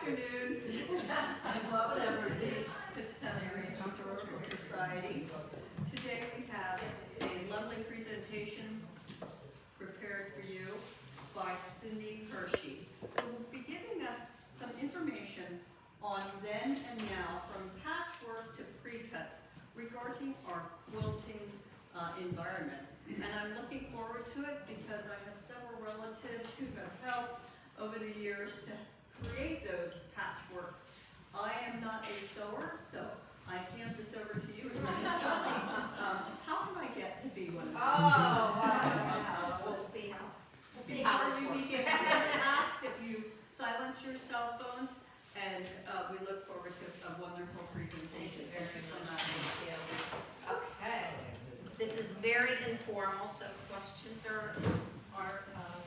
afternoon, and welcome to today's Kutztown Area Historical Society. Today we have a lovely presentation prepared for you by Cyndi Hershey, who will be giving us some information on then and now, from patchwork to precuts, regarding our quilting environment. And I'm looking forward to it because I have several relatives who have helped over the years to create those patchwork. I am not a sewer, so I hand this over to you. How can I get to be one of them? Oh, we'll see how this works. We ask that you silence your cell phones, and we look forward to a wonderful presentation. Thank you very much. Thank you. Okay. This is very informal, so questions are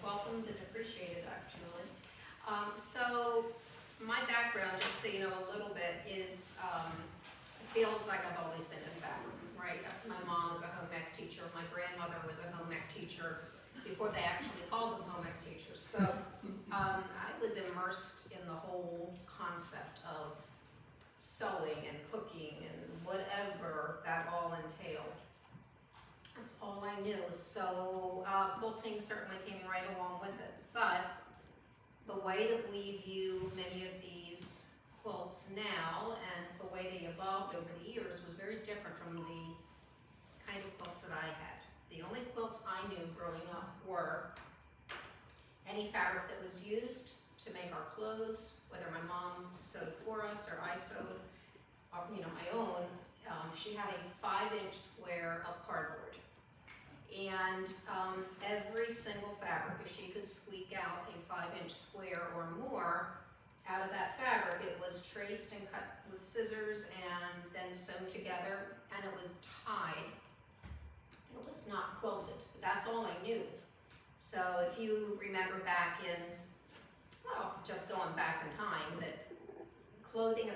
welcomed and appreciated, actually. So my background, just so you know a little bit, is it feels like I've always been in fabric, right? My mom was a home ec teacher. My grandmother was a home ec teacher before they actually called them home ec teachers. So I was immersed in the whole concept of sewing and cooking and whatever that all entailed. That's all I knew. So quilting certainly came right along with it. But the way that we view many of these quilts now and the way they evolved over the years was very different from the kind of quilts that I had. The only quilts I knew growing up were any fabric that was used to make our clothes, whether my mom sewed for us or I sewed, my own. She had a 5-inch square of cardboard. And every single fabric, if she could squeak out a 5-inch square or more out of that fabric, it was traced and cut with scissors and then sewn together, and it was tied. It was not quilted, but that's all I knew. So if you remember back in, well, just going back in time, that clothing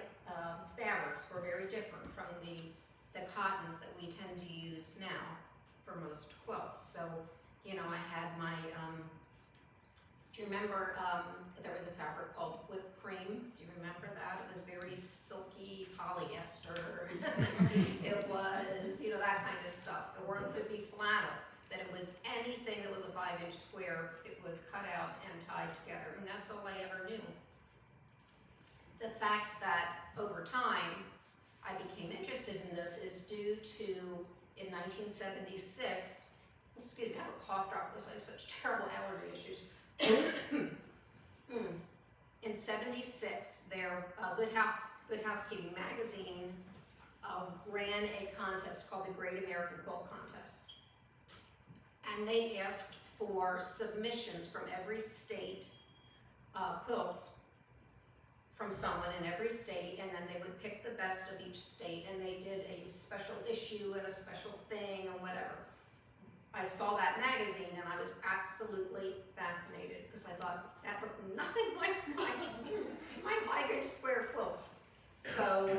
fabrics were very different from the cottons that we tend to use now for most quilts. So, I had my, do you remember, there was a fabric called whipped cream? Do you remember that? It was very silky polyester. It was, that kind of stuff. The word could be flannel, but it was anything that was a 5-inch square. It was cut out and tied together, and that's all I ever knew. The fact that over time I became interested in this is due to, in 1976, excuse me, I have a cough drop because I have such terrible allergy issues. In 76, their Good Housekeeping magazine ran a contest called the Great American Quilt Contest. And they asked for submissions from every state, quilts from someone in every state, and then they would pick the best of each state, and they did a special issue and a special thing and whatever. I saw that magazine and I was absolutely fascinated because I thought that looked nothing like my 5-inch square quilts. So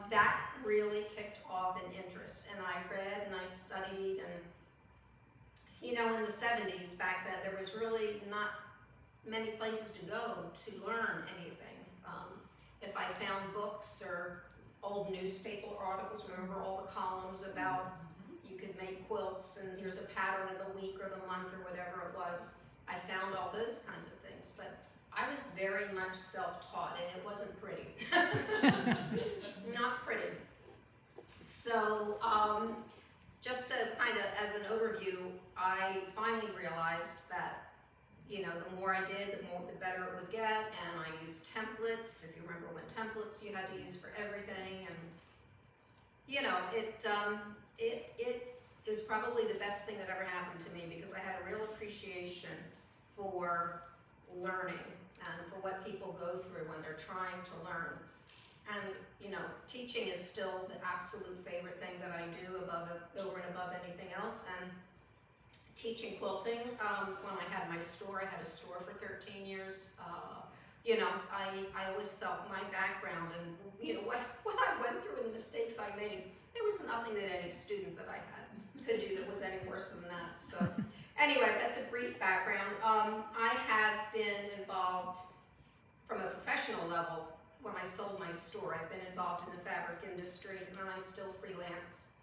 that really kicked off an interest, and I read and I studied, and in the 70s back then there was really not many places to go to learn anything. If I found books or old newspaper articles, remember all the columns about you could make quilts and here's a pattern of the week or the month or whatever it was, I found all those kinds of things. But I was very much self-taught, and it wasn't pretty. Not pretty. So just to kind of, as an overview, I finally realized that the more I did, the better it would get, and I used templates. If you remember when templates you had to use for everything, and it was probably the best thing that ever happened to me because I had a real appreciation for learning and for what people go through when they're trying to learn. And teaching is still the absolute favorite thing that I do over and above anything else. And teaching quilting, when I had my store, I had a store for 13 years. I always felt my background and what I went through and the mistakes I made, there was nothing that any student that I had could do that was any worse than that. So Anyway, that's a brief background. I have been involved from a professional professional level, when I sold my store, I've been involved in the fabric industry, and then I still freelance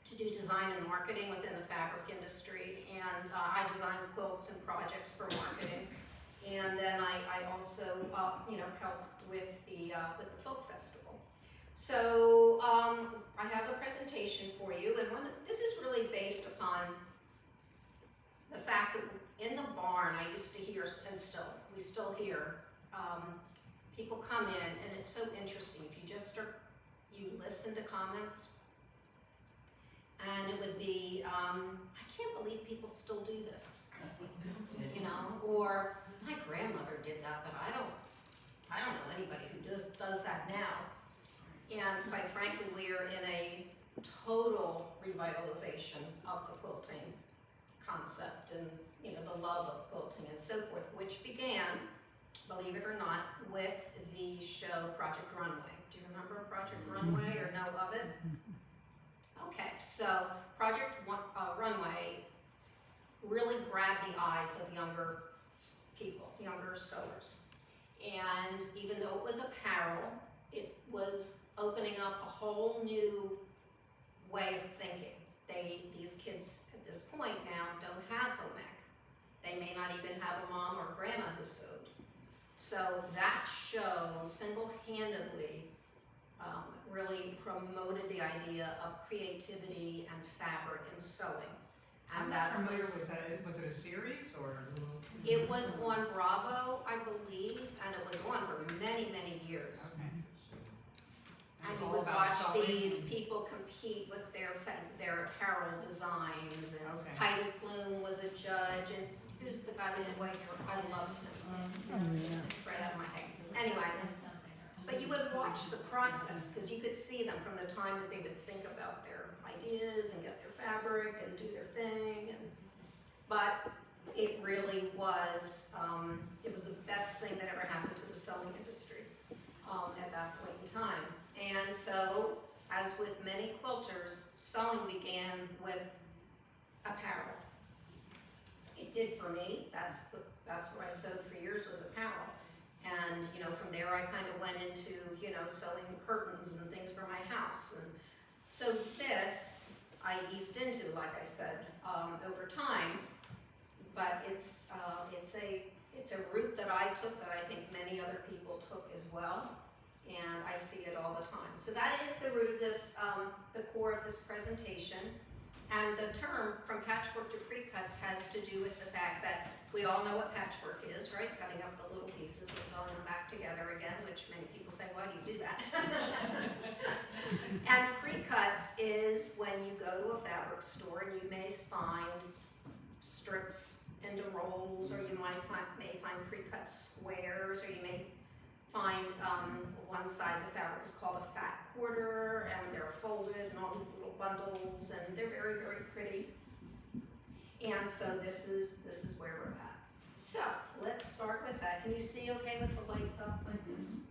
to do design and marketing within the fabric industry, and I design quilts and projects for marketing. And then I also, help with the folk festival. So I have a presentation for you, and this is really based upon the fact that in the barn I used to hear, and we still hear, people come in, and it's so interesting. If you just you listen to comments, and it would be, I can't believe people still do this, or my grandmother did that, but I don't know anybody who does that now. And quite frankly, we are in a total revitalization of the quilting concept and the love of quilting and so forth, which began, believe it or not, with the show Project Runway. Do you remember Project Runway or know of it? Okay, so Project Runway really grabbed the eyes of younger people, younger sewers. And even though it was apparel, it was opening up a whole new way of thinking. These kids at this point now don't have home ec. They may not even have a mom or grandma who sewed. So that show single-handedly really promoted the idea of creativity and fabric and sewing. And I'm not familiar with that. Was it a series or? It was on Bravo, I believe, and it was on for many, many years. Okay. And you All would about watch sewing? these people compete with their apparel designs, and Okay. Heidi Klum was a judge, and who's the guy that did white hair? I loved him. It's right out of my head. Anyway, but you would watch the process, because you could see them from the time that they would think about their ideas and get their fabric and do their thing. But it really was, it was the best thing that ever happened to the sewing industry at that point in time. And so, as with many quilters, sewing began with apparel. It did for me. That's what I sewed for years, was apparel. And from there I kind of went into sewing curtains and things for my house. And so this I eased into, like I said, over time. But it's a route that I took that I think many other people took as well. And I see it all the time. So that is the root of this, the core of this presentation. And the term from patchwork to precuts has to do with the fact that we all know what patchwork is, right? Cutting up the little pieces and sewing them back together again, which many people say, why do you do that? And precuts is when you go to a fabric store and you may find strips into rolls, or you may find precut squares, or you may find one size of fabric is called a fat quarter, and they're folded in all these little bundles, and they're very, very pretty. And so this is where we're at. So let's start with that. Can you see okay with the lights up like this?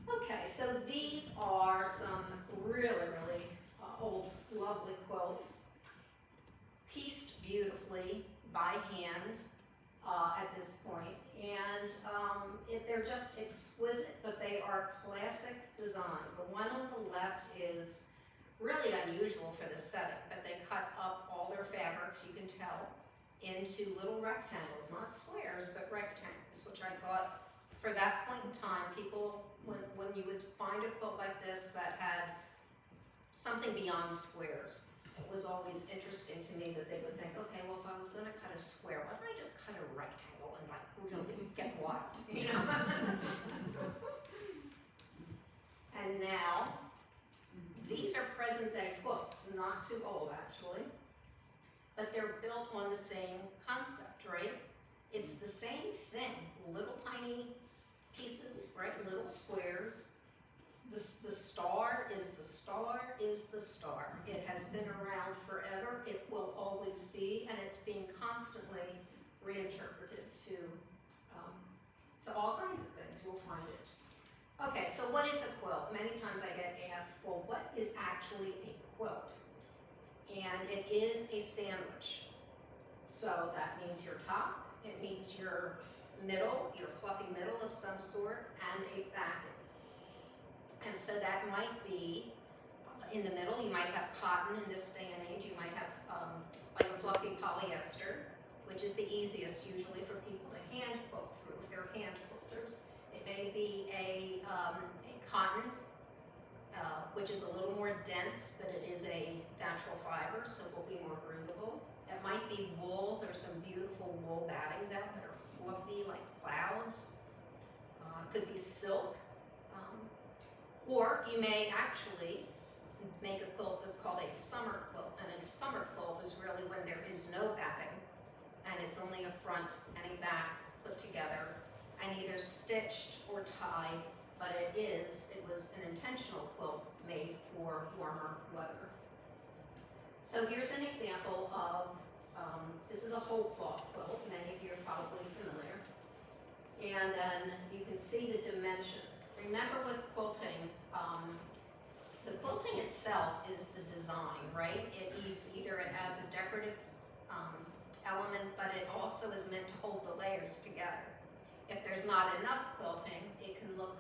Okay. Okay, so these are some really, really old, lovely quilts, pieced beautifully by hand at this point. And they're just exquisite, but they are classic design. The one on the left is really unusual for this setting, but they cut up all their fabrics, you can tell, into little rectangles, not squares, but rectangles, which I thought for that point in time, people, when you would find a quilt like this that had something beyond squares, it was always interesting to me that they would think, okay, well, if I was going to cut a square, why don't I just cut a rectangle and like really get wild, And now, these are present day quilts, not too old actually, but they're built on the same concept, right? It's the same thing, little tiny pieces, right? Little squares. The star is the star is the star. It has been around forever. It will always be, and it's being constantly reinterpreted to all kinds of things. You'll find it. Okay, so what is a quilt? Many times I get asked, well, what is actually a quilt? And it is a sandwich. So that means your top It means your middle, your fluffy middle of some sort, and a backing. And so that might be, in the middle, you might have cotton. In this day and age, you might have like a fluffy polyester, which is the easiest usually for people to hand quilt through if they're hand quilters. It may be a cotton, which is a little more dense, but it is a natural fiber, so it will be more breathable. It might be wool. There's some beautiful wool battings out that are fluffy like clouds. Could be silk. Or you may actually make a quilt that's called a summer quilt. And a summer quilt is really when there is no batting and it's only a front and a back put together and either stitched or tied, but it was an intentional quilt made for warmer weather. So here's an example of, this is a whole cloth quilt. Many of you are probably familiar. And then you can see the dimension. Remember with quilting, the quilting itself is the design, right? Either it adds a decorative element, but it also is meant to hold the layers together. If there's not enough quilting, it can look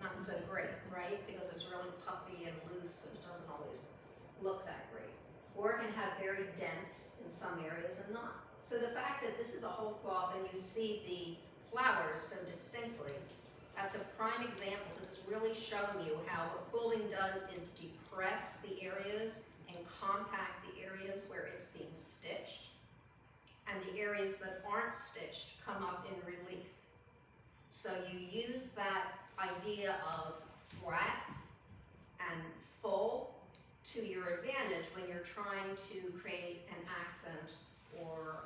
not so great, right? Because it's really puffy and loose and it doesn't always look that great. Or it can have very dense in some areas and not. So the fact that this is a whole cloth and you see the flowers so distinctly, that's a prime example. This is really showing you how what quilting does is depress the areas and compact the areas where it's being stitched. And the areas that aren't stitched come up in relief. So you use that idea of flat and full to your advantage when you're trying to create an accent or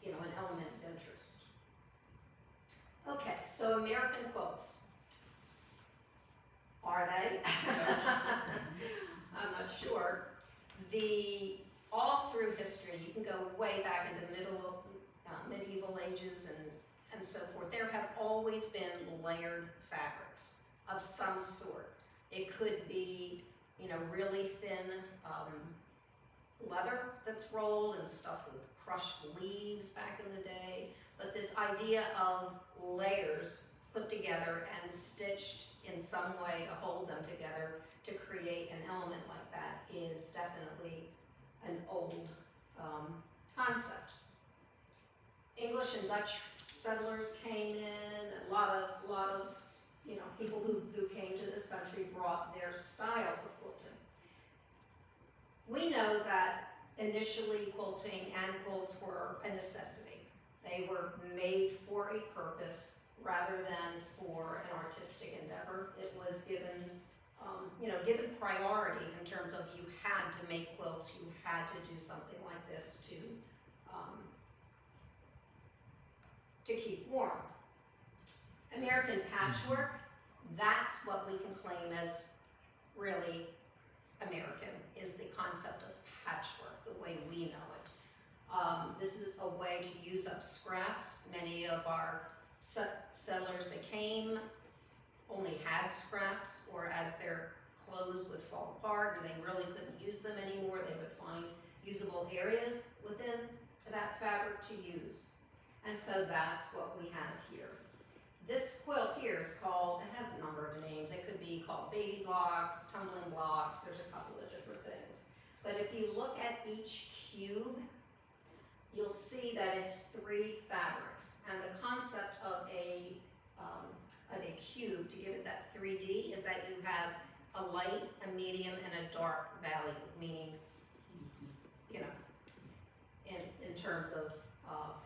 an element of interest. Okay, so American quilts. Are they? I'm not sure. All through history, you can go way back into medieval ages and so forth. There have always been layered fabrics of some sort. It could be, really thin leather that's rolled and stuffed with crushed leaves back in the day. But this idea of layers put together and stitched in some way to hold them together to create an element like that is definitely an old concept. English and Dutch settlers came in, a lot of people who came to this country brought their style of quilting. We know that initially quilting and quilts were a necessity. They were made for a purpose rather than for an artistic endeavor. It was given priority in terms of you had to make quilts, you had to do something like this to keep warm. American patchwork, that's what we can claim as really American, is the concept of patchwork, the way we know it. This is a way to use up scraps. Many of our settlers that came only had scraps, or as their clothes would fall apart and they really couldn't use them anymore, they would find usable areas within that fabric to use. And so that's what we have here. This quilt here is called, it has a number of names. It could be called baby blocks, tumbling blocks, there's a couple of different things. But if you look at each cube, you'll see that it's 3 fabrics. And the concept of a cube, to give it that 3D, is that you have a light, a medium, and a dark value, meaning, in terms of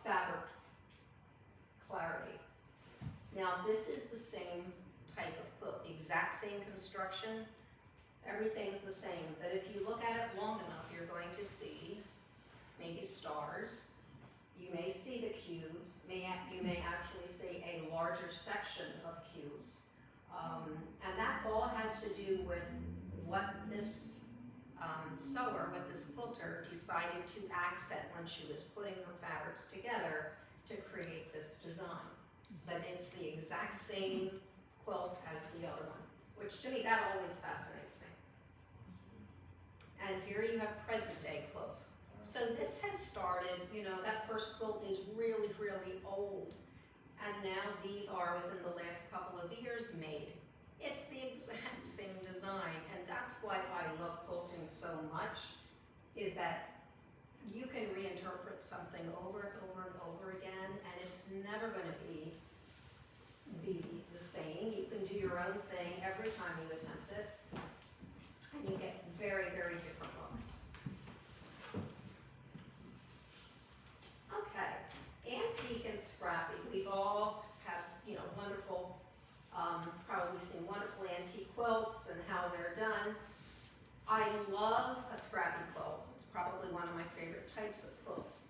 fabric clarity. Now, this is the same type of quilt, the exact same construction. Everything's the same, but if you look at it long enough, you're going to see maybe stars. You may see the cubes. You may actually see a larger section of cubes. And that all has to do with what this sewer, what this quilter decided to accent when she was putting her fabrics together to create this design. But it's the exact same quilt as the other one, which to me, that always fascinates me. And here you have present day quilts. So this has started, that first quilt is really, really old. And now these are, within the last couple of years, made. It's the exact same design, and that's why I love quilting so much, is that you can reinterpret something over and over and over again, and it's never going to be the same. You can do your own thing every time you attempt it, and you get very, very different looks. Okay, antique and scrappy. We've all have, wonderful, probably seen wonderful antique quilts and how they're done. I love a scrappy quilt. It's probably one of my favorite types of quilts.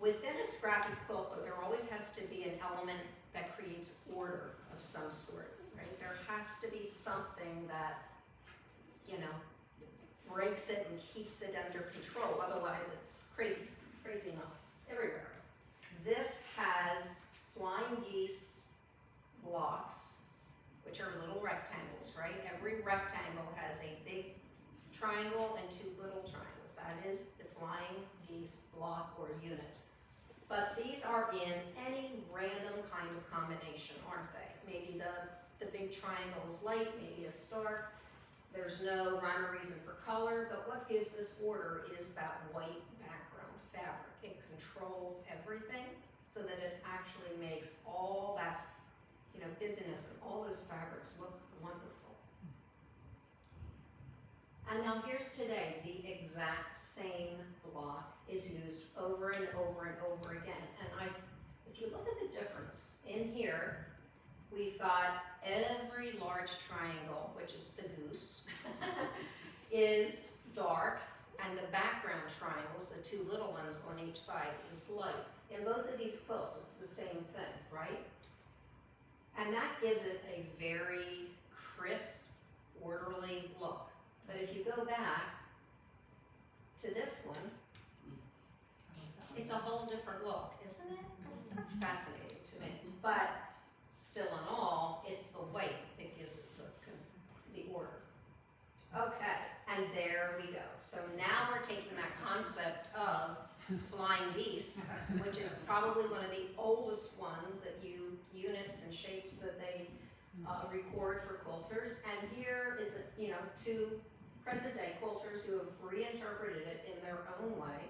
Within a scrappy quilt, though, there always has to be an element that creates order of some sort, right? There has to be something that, breaks it and keeps it under control. Otherwise, it's crazy enough everywhere. This has flying geese blocks, which are little rectangles, right? Every rectangle has a big triangle and two little triangles. That is the flying geese block or unit. But these are in any random kind of combination, aren't they? Maybe the big triangle is light, maybe it's dark. There's no rhyme or reason for color, but what gives this order is that white background fabric. It controls everything so that it actually makes all that, busyness and all those fabrics look wonderful. And now here's today, the exact same block is used over and over and over again. And if you look at the difference in here, we've got every large triangle, which is the goose, is dark, and the background triangles, the two little ones on each side, is light. In both of these quilts, it's the same thing, right? And that gives it a very crisp, orderly look. But if you go back to this one, it's a whole different look, isn't it? That's fascinating to me. But still in all, it's the white that gives it the order. Okay, and there we go. So now we're taking that concept of flying geese, which is probably one of the oldest ones that units and shapes that they record for quilters. And here is, two present-day quilters who have reinterpreted it in their own way.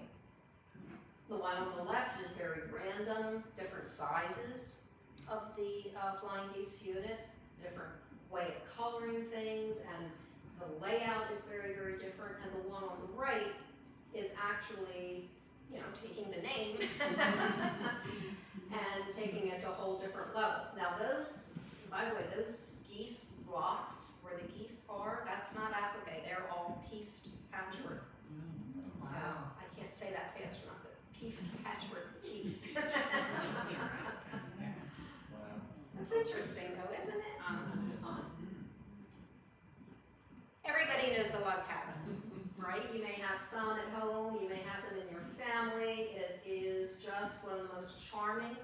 The one on the left is very random, different sizes of the flying geese units, different way of coloring things, and the layout is very, very different. And the one on the right is actually, taking the name and taking it to a whole different level. Now those, by the way, those geese blocks where the geese are, that's not applique, they're all pieced patchwork. Wow. So I can't say that fast enough, but pieced patchwork geese. That's interesting though, isn't it? It's fun. Everybody knows a log cabin, right? You may have some at home, you may have them in your family. It is just one of the most charming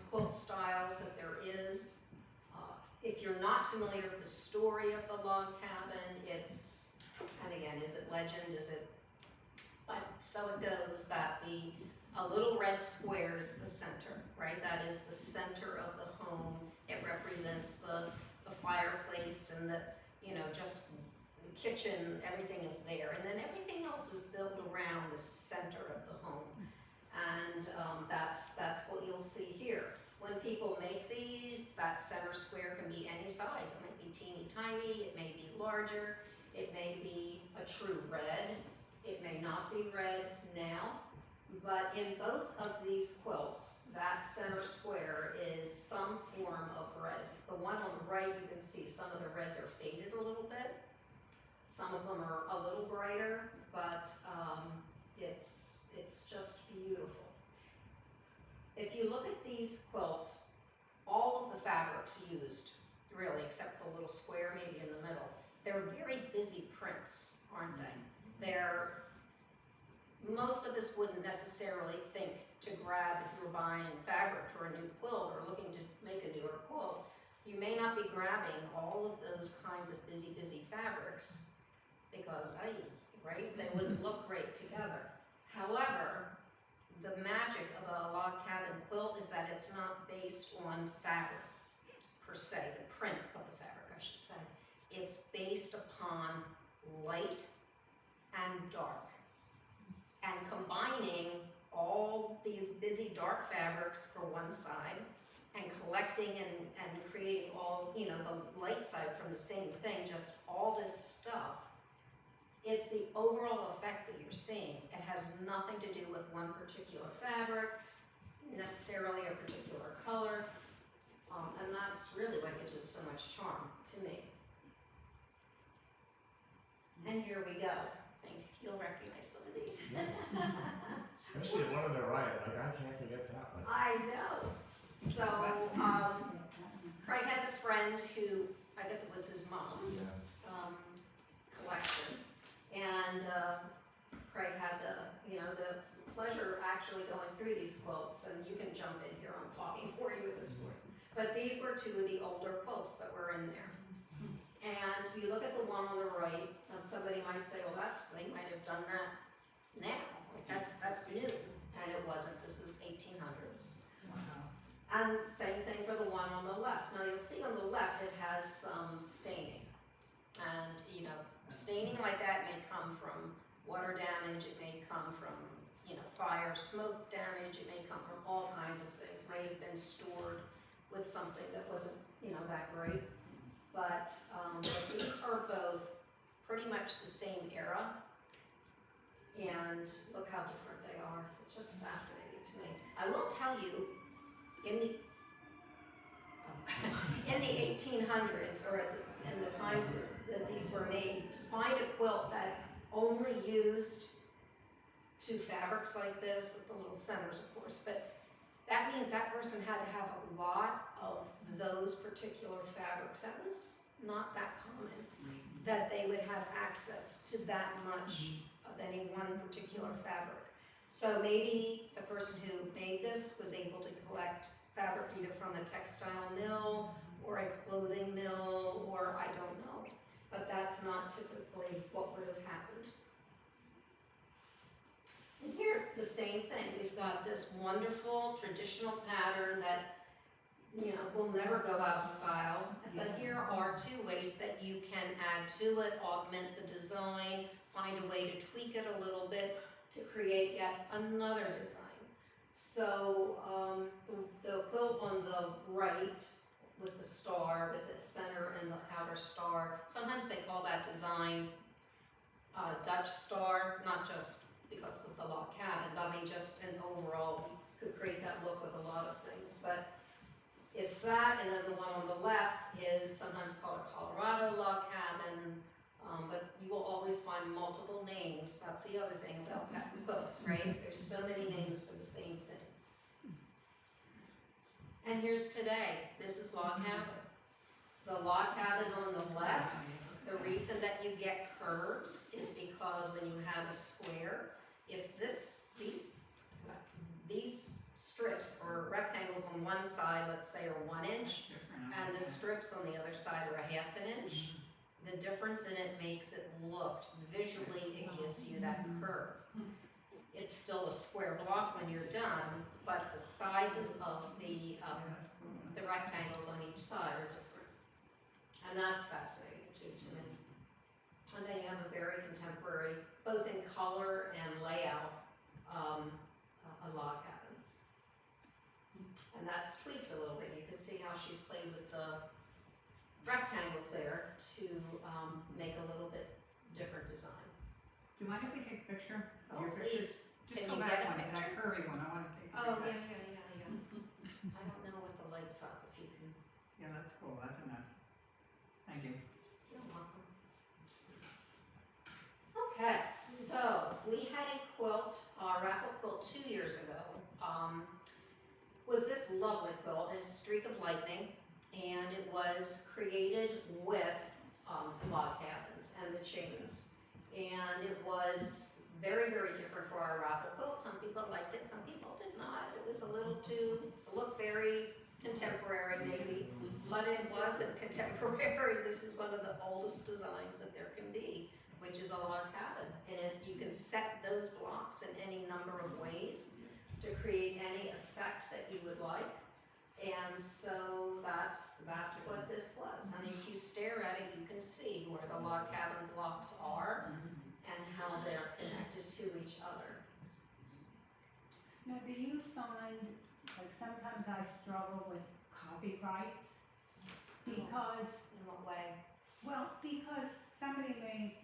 quilt styles that there is. If you're not familiar with the story of the log cabin, it's, and again, is it legend, but so it goes that a little red square is the center, right? That is the center of the home. It represents the fireplace and the, just the kitchen, everything is there. And then everything else is built around the center of the home. And that's what you'll see here. When people make these, that center square can be any size. It might be teeny tiny, it may be larger, it may be a true red, it may not be red now. But in both of these quilts, that center square is some form of red. The one on the right, you can see some of the reds are faded a little bit. Some of them are a little brighter, but it's just beautiful. If you look at these quilts, all of the fabrics used, really, except the little square maybe in the middle, they're very busy prints, aren't they? Most of us wouldn't necessarily think to grab, if you're buying fabric for a new quilt or looking to make a newer quilt, you may not be grabbing all of those kinds of busy fabrics because, right, they wouldn't look great together. However, the magic of a log cabin quilt is that it's not based on fabric per se, the print of the fabric, I should say. It's based upon light and dark. And combining all these busy dark fabrics for one side and collecting and creating all, you know, the light side from the same thing, just all this stuff, it's the overall effect that you're seeing. It has nothing to do with one particular fabric, necessarily a particular color, and that's really what gives it so much charm to me. And here we go. I think you'll recognize some of these. Especially the one on the right, like I can't forget that one. I know. So, Craig has a friend who, I guess it was his mom's collection, and Craig had the pleasure of actually going through these quilts, and you can jump in here, I'm talking for you at this point. But these were two of the older quilts that were in there. And you look at the one on the right, and somebody might say, well, they might have done that now. Like that's new. And it wasn't. This is 1800s. Wow. And same thing for the one on the left. Now you'll see on the left it has some staining. And, you know, staining like that may come from water damage, it may come from, you know, fire, smoke damage, it may come from all kinds of things. It may have been stored with something that wasn't, you know, that great. But these are both pretty much the same era, and look how different they are. It's just fascinating to me. I will tell you, in the 1800s, or in the times that these were made, to find a quilt that only used two fabrics like this, with the little centers, of course, but that means that person had to have a lot of those particular fabrics. That was not that common, that they would have access to that much of any one particular fabric. So maybe the person who made this was able to collect fabric either from a textile mill or a clothing mill, or I don't know. But that's not typically what would have happened. And here, the same thing. We've got this wonderful traditional pattern that, you know, will never go out of style. But here are two ways that you can add to it, augment the design, find a way to tweak it a little bit to create yet another design. So the quilt on the right with the star, with the center and the outer star, sometimes they call that design Dutch star, not just because of the log cabin, but I mean just in overall, you could create that look with a lot of things. But it's that, and then the one on the left is sometimes called a Colorado log cabin, but you will always find multiple names. That's the other thing about pattern quilts, right? There's so many names for the same thing. And here's today. This is log cabin. The log cabin on the left, the reason that you get curves is because when you have a square, if these strips or rectangles on one side, let's say, are 1 inch, and the strips on the other side are a 1/2 inch, the difference in it makes it look, visually it gives you that curve. It's still a square block when you're done, but the sizes of the rectangles on each side are different. And that's fascinating too to me. And then you have a very contemporary, both in color and layout, a log cabin. And that's tweaked a little bit. You can see how she's played with the rectangles there to make a little bit different design. Do you mind if we take a picture? of Oh, your please. pictures? Just Can go you back get a one, that picture? curvy one, I want to take a Oh, picture. yeah. I don't know what the lights up, if you can. Yeah, that's cool, that's enough. Thank you. You're welcome. Okay, so we had a quilt, raffle quilt 2 years ago. Was this lovely quilt, a streak of lightning, and it was created with log cabins and the chains. And it was very, very different for our raffle quilt. Some people liked it, some people did not. It was a little too, it looked very contemporary maybe, but it wasn't contemporary. This is one of the oldest designs that there can be. which is a log cabin. And you can set those blocks in any number of ways to create any effect that you would like. And so that's what this was. And if you stare at it, you can see where the log cabin blocks are and how they're connected to each other. Now, do you find, like, sometimes I struggle with copyrights? Because, In what way? well, because somebody may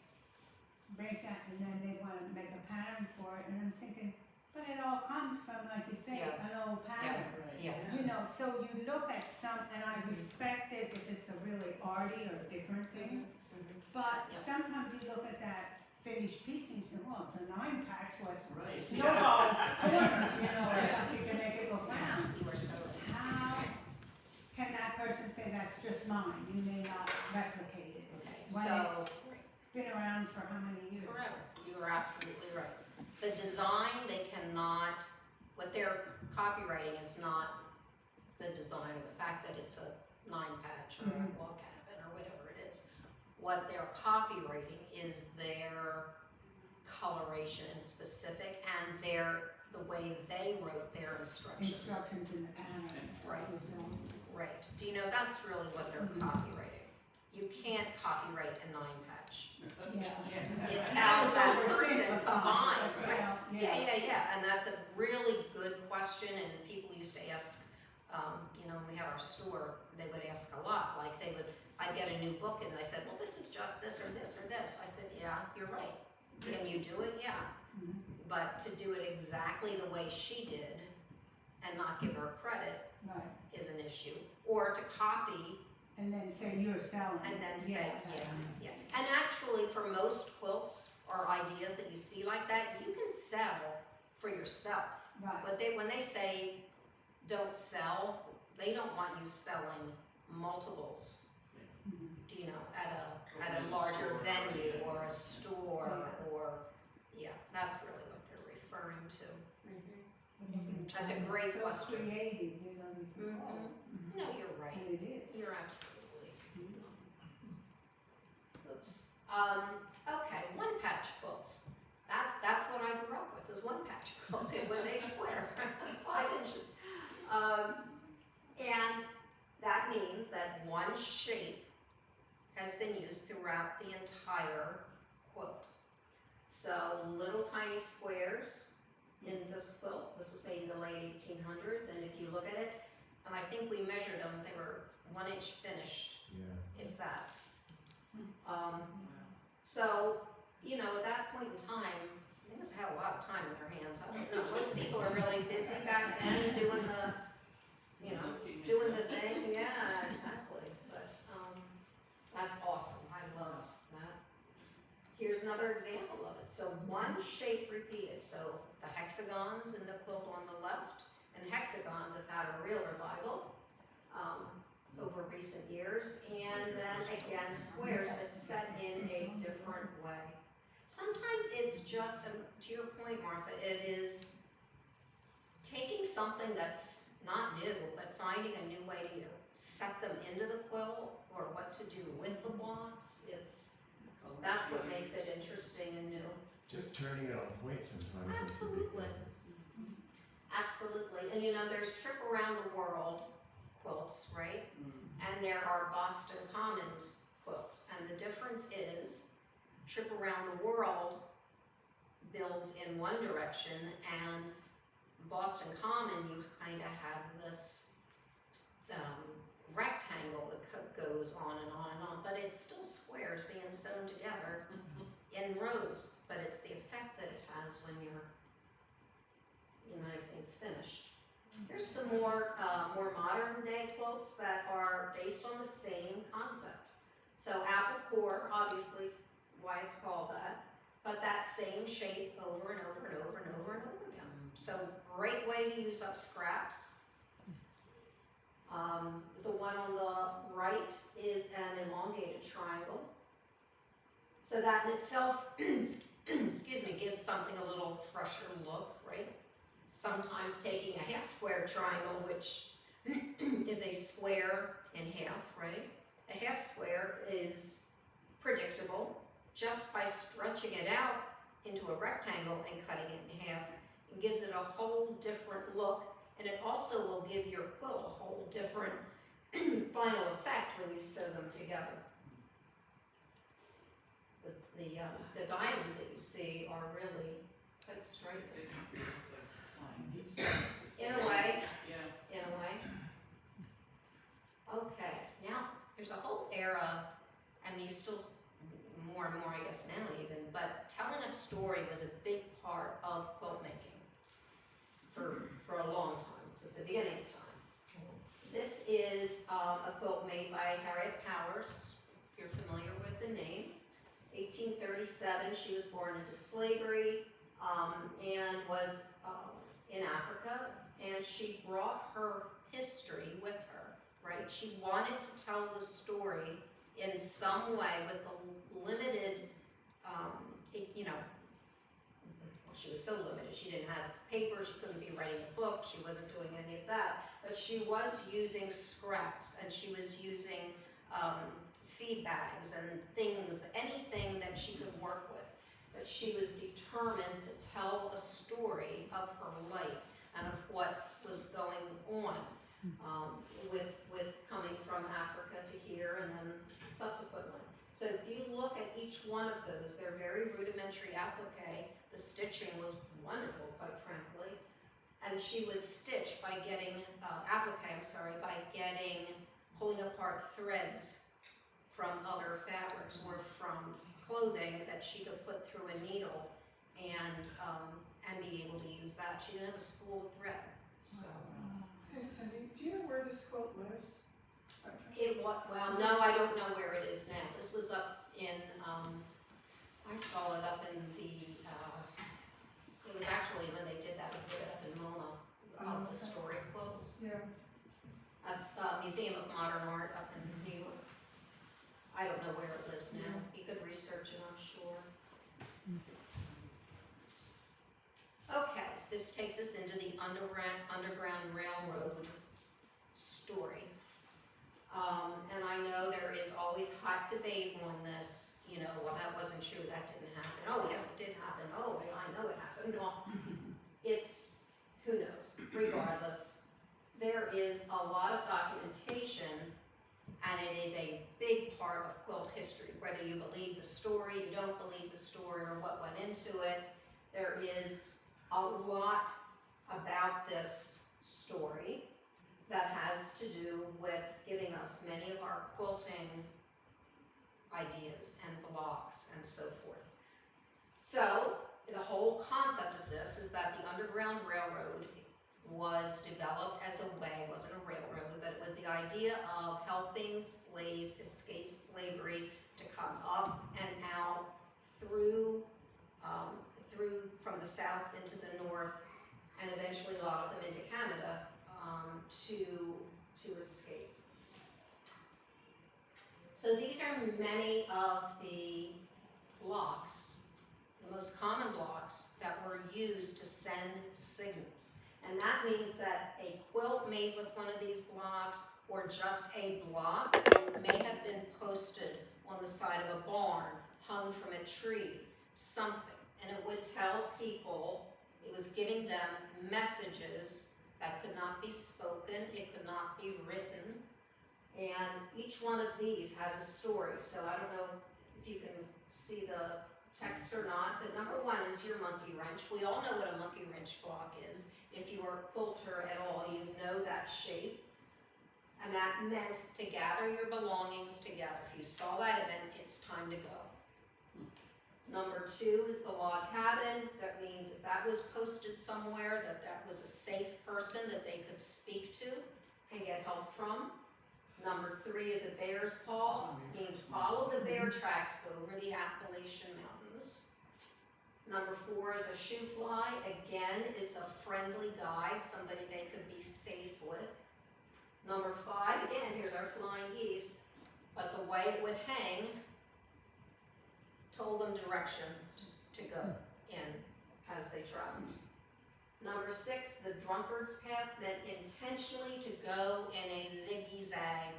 make that and then they wanna make a pattern for it, and I'm thinking, but it all comes from, like you say, Yeah. an old pattern. Yeah. You know, so you look at some, and I respect it if it's a really arty or different thing, but Yeah. sometimes you look at that finished piece and you say, well, it's a 9-patch with Right. snowball corners, you know, or something to make it look round. You are so right. How can that person say that's just mine? You may not replicate it. Okay, When so it's been around for how many years? forever, you are absolutely right. The design, they cannot, what they're copywriting is not the design, the fact that it's a 9-patch or a log cabin or whatever it is. What they're copywriting is their coloration and specific and the way they wrote their instructions. Instructions in the pattern. Right. So, Right. Do you know, that's really what they're copywriting. You can't copyright a 9-patch. yeah. It's how that person Oversimplified, combines, but, right? well, Yeah, and that's a really good question, and people used to ask, you know, when we had our store, they would ask a lot, like I'd get a new book and they said, well, this is just this or this or this. I said, yeah, you're right. Can you do it? Yeah. Mhm. But to do it exactly the way she did and not give her credit Right, is an issue. Or to copy and then say you're selling. and then say, Yeah. yeah. And actually, for most quilts or ideas that you see like that, you can sell for yourself. Right, But when they say don't sell, they don't want you selling multiples, Mhm. you know, at a larger venue or a store or, yeah, that's really what they're referring to. That's a great so question. creative, you know, you can call it. No, you're right. And it is. You're absolutely. Oops. Okay, 1-patch quilts. That's what I grew up with, was 1-patch quilts. It was a square, 5 inches. And that means that one shape has been used throughout the entire quilt. So little tiny squares in this quilt. This was made in the late 1800s, and if you look at it, and I think we measured them, they were 1 inch finished, Yeah. if that. So, you know, at that point in time, they must have had a lot of time in their hands. I don't know, most people are really busy back then doing the, you know, doing the thing, yeah, exactly. But, that's awesome, I love that. Here's another example of it. So one shape repeated, so the hexagons in the quilt on the left, and hexagons have had a real revival over recent years, and then again squares, but set in a different way. Sometimes it's just, to your point, Martha, it is taking something that's not new, but finding a new way to either set them into the quilt or what to do with the blocks. That's what makes it interesting and new. Just turning it on point sometimes. makes a big Absolutely. difference. Absolutely, and you know, there's Trip Around the World quilts, right? And there are Boston Commons quilts, and the difference is Trip Around the World builds in one direction, and Boston Common, you kind of have this rectangle that goes on and on and on, but it's still squares being sewn together in rows, but it's the effect that it has when everything's finished. Here's some more modern day quilts that are based on the same concept. So apple core, obviously why it's called that, but that same shape over and over and over and over and over again. So great way to use up scraps. The one on the right is an elongated triangle. So that in itself, excuse me, gives something a little fresher look, right? Sometimes taking a half square triangle, which is a square in half, right? A half square is predictable, just by stretching it out into a rectangle and cutting it in half. It gives it a whole different look, and it also will give your quilt a whole different final effect when you sew them together. The diamonds that you see are really quite striking. In a way. Yeah. In a way. Okay, now there's a whole era, and you still, more and more I guess now even, but telling a story was a big part of quilt making for a long time, since the beginning of time. This is a quilt made by Harriet Powers, if you're familiar with the name. 1837, she was born into slavery and was in Africa, and she brought her history with her, right? She wanted to tell the story in some way with the limited, you know, well, she was so limited. She didn't have paper, she couldn't be writing a book, she wasn't doing any of that, but she was using scraps, and she was using feed bags and things, anything that she could work with. But she was determined to tell a story of her life and of what was going on with coming from Africa to here and then subsequently. So if you look at each one of those, they're very rudimentary applique. The stitching was wonderful, quite frankly. And she would stitch by getting, pulling apart threads from other fabrics or from clothing that she could put through a needle and be able to use that. She didn't have a spool of thread. So Hey Cyndi, do you know where this quilt lives? well, no, I don't know where it is now. This was up in, I saw it up in the, it was actually when they did that exhibit up in MoMA, the story quilts. Yeah. That's the Museum of Modern Art up in New York. I don't know where it lives now. You could research it, I'm sure. Okay, this takes us into the Underground Railroad story. And I know there is always hot debate on this, you know, well, that wasn't true, that didn't happen. Oh, yes, it did happen. Oh, I know it happened. Well, it's, who knows, regardless. There is a lot of documentation, and it is a big part of quilt history, whether you believe the story, you don't believe the story, or what went into it. There is a lot about this story that has to do with giving us many of our quilting ideas and blocks and so forth. So the whole concept of this is that the Underground Railroad was developed as a way, it wasn't a railroad, but it was the idea of helping slaves escape slavery to come up and out through from the south into the north, and eventually a lot of them into Canada to escape. So these are many of the blocks, the most common blocks that were used to send signals. And that means that a quilt made with one of these blocks, or just a block, may have been posted on the side of a barn, hung from a tree, something. And it would tell people, it was giving them messages that could not be spoken, it could not be written. And each one of these has a story. So I don't know if you can see the text or not, but number one is your monkey wrench. We all know what a monkey wrench block is. If you are a quilter at all, you know that shape. And that meant to gather your belongings together. If you saw that, it meant it's time to go. Number two is the log cabin. That means if that was posted somewhere, that was a safe person that they could speak to and get help from. Number three is a bear's paw. Means follow the bear tracks, go over the Appalachian Mountains. Number four is a shoe fly. Again, is a friendly guide, somebody they could be safe with. Number five, again, here's our flying geese, but the way it would hang told them direction to go in as they traveled. Number six, the drunkard's path meant intentionally to go in a ziggy-zag,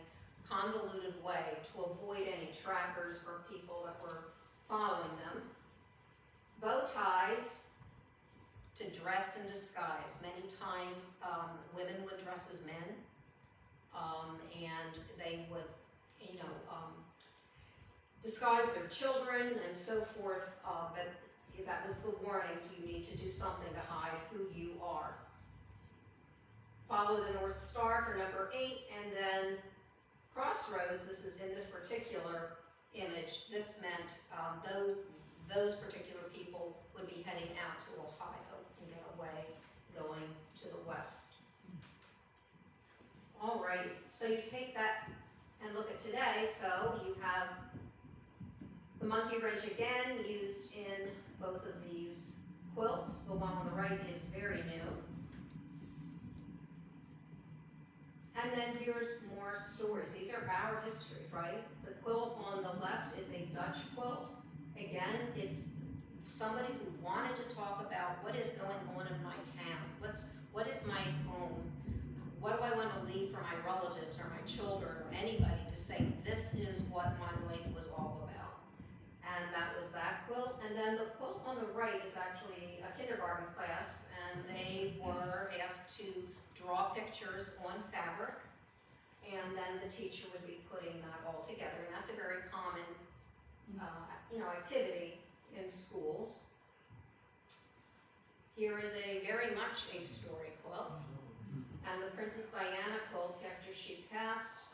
convoluted way to avoid any trackers or people that were following them. Bow ties to dress in disguise. Many times women would dress as men, and they would, disguise their children and so forth, but that was the warning. You need to do something to hide who you are. Follow the North Star for number 8, and then crossroads. This is in this particular image. This meant those particular people would be heading out to Ohio and get away, going to the west. All right, so you take that and look at today. So you have the monkey wrench again, used in both of these quilts. The one on the right is very new. And then here's more stories. These are our history, right? The quilt on the left is a Dutch quilt. Again, it's somebody who wanted to talk about what is going on in my town. What is my home? What do I want to leave for my relatives or my children or anybody to say, this is what my life was all about. And that was that quilt. And then the quilt on the right is actually a kindergarten class, and they were asked to draw pictures on fabric, and then the teacher would be putting that all together. And that's a very common activity in schools. Here is very much a story quilt. And the Princess Diana quilts, after she passed,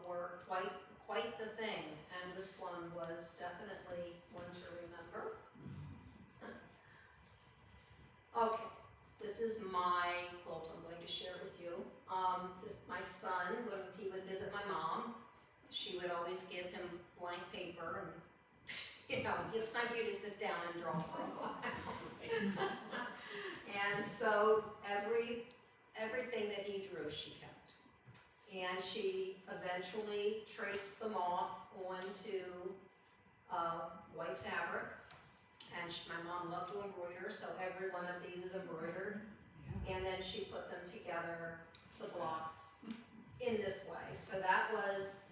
were quite the thing. And this one was definitely one to remember. Okay, this is my quilt I'm going to share with you. My son, when he would visit my mom, she would always give him blank paper, and it's time for you to sit down and draw for a while. And so everything that he drew, she kept. And she eventually traced them off onto white fabric. And my mom loved to embroider, so every one of these is embroidered. And then she put them together, the blocks, in this way. So that was,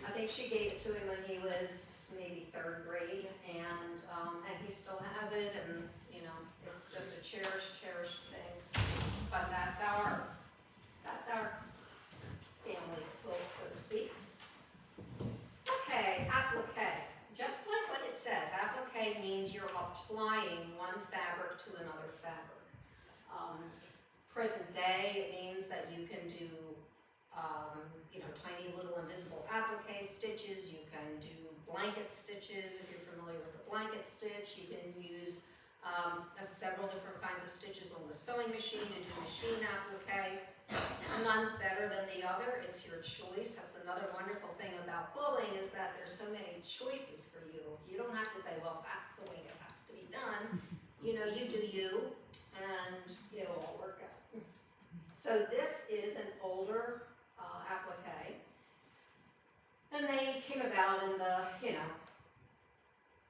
I think she gave it to him when he was maybe 3rd grade, and he still has it, and it's just a cherished thing. But that's our family quilt, so to speak. Okay, applique. Just like what it says, applique means you're applying one fabric to another fabric. Present day, it means that you can do tiny little invisible applique stitches. You can do blanket stitches if you're familiar with the blanket stitch. You can use several different kinds of stitches on the sewing machine to do machine applique. None's better than the other. It's your choice. That's another wonderful thing about quilting, is that there's so many choices for you. You don't have to say, well, that's the way it has to be done. You do you, and it'll all work out. So this is an older applique, and they came about in the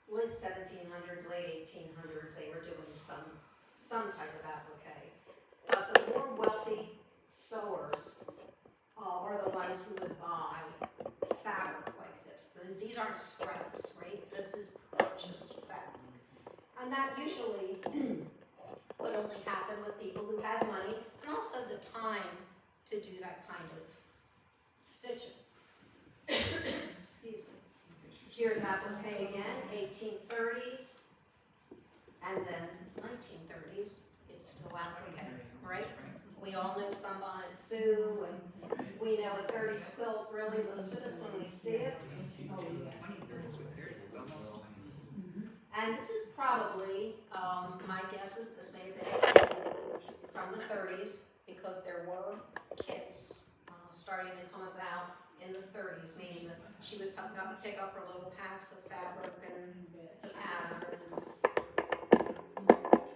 late 1700s, late 1800s. They were doing some type of applique, but the more wealthy sewers are the ones who would buy fabric like this. These aren't scraps, right? This is purchased fabric, and that usually would only happen with people who had money and also the time to do that kind of stitching. Excuse me. Here's applique again, 1830s, and then 1930s. It's still applique, right? We all know Sunbonnet Sue, and we know a 30s quilt. Really, most of us, when we see it. And this is probably, my guess is this may have been from the 30s, because there were kits starting to come about in the 30s, meaning that she would pick up her little packs of fabric and the pattern.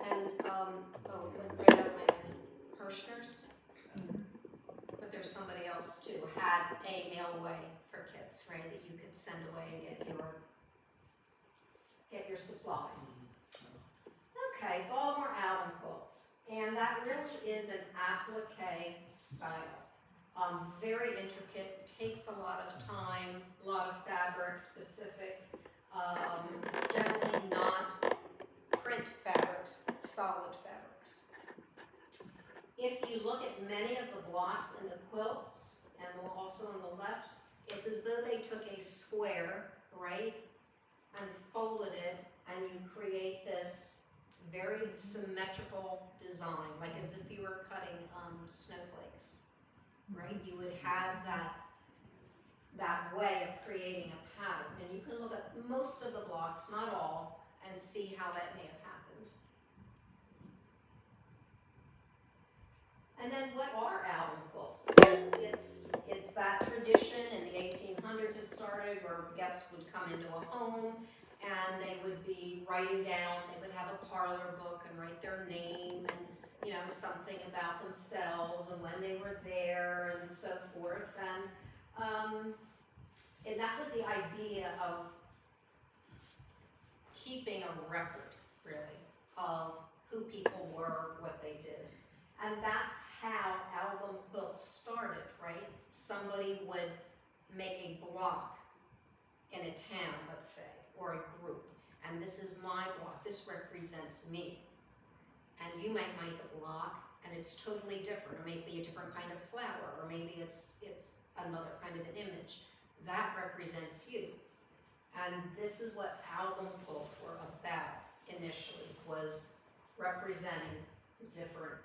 And right out of my head, Hirschner's, but there's somebody else too, had a mail away for kits, right, that you could send away and get your supplies. Okay, Baltimore Allen quilts, and that really is an applique style. Very intricate, takes a lot of time, a lot of fabric, specific generally not print fabrics, solid fabrics. If you look at many of the blocks in the quilts, and also on the left, it's as though they took a square, right, and folded it, and you create this very symmetrical design, like as if you were cutting snowflakes, right? You would have that way of creating a pattern, and you can look at most of the blocks, not all, and see how that may have happened. And then what are album quilts? It's that tradition in the 1800s it started, where guests would come into a home and they would be writing down, they would have a parlor book and write their name and, you know, something about themselves and when they were there and so forth. And that was the idea of keeping a record, really, of who people were, what they did. And that's how album quilts started, right? Somebody would make a block in a town, let's say, or a group. And this is my block, this represents me. And you might make a block, and it's totally different. It may be a different kind of flower, or maybe it's another kind of an image. That represents you. And this is what album quilts were about initially, was representing different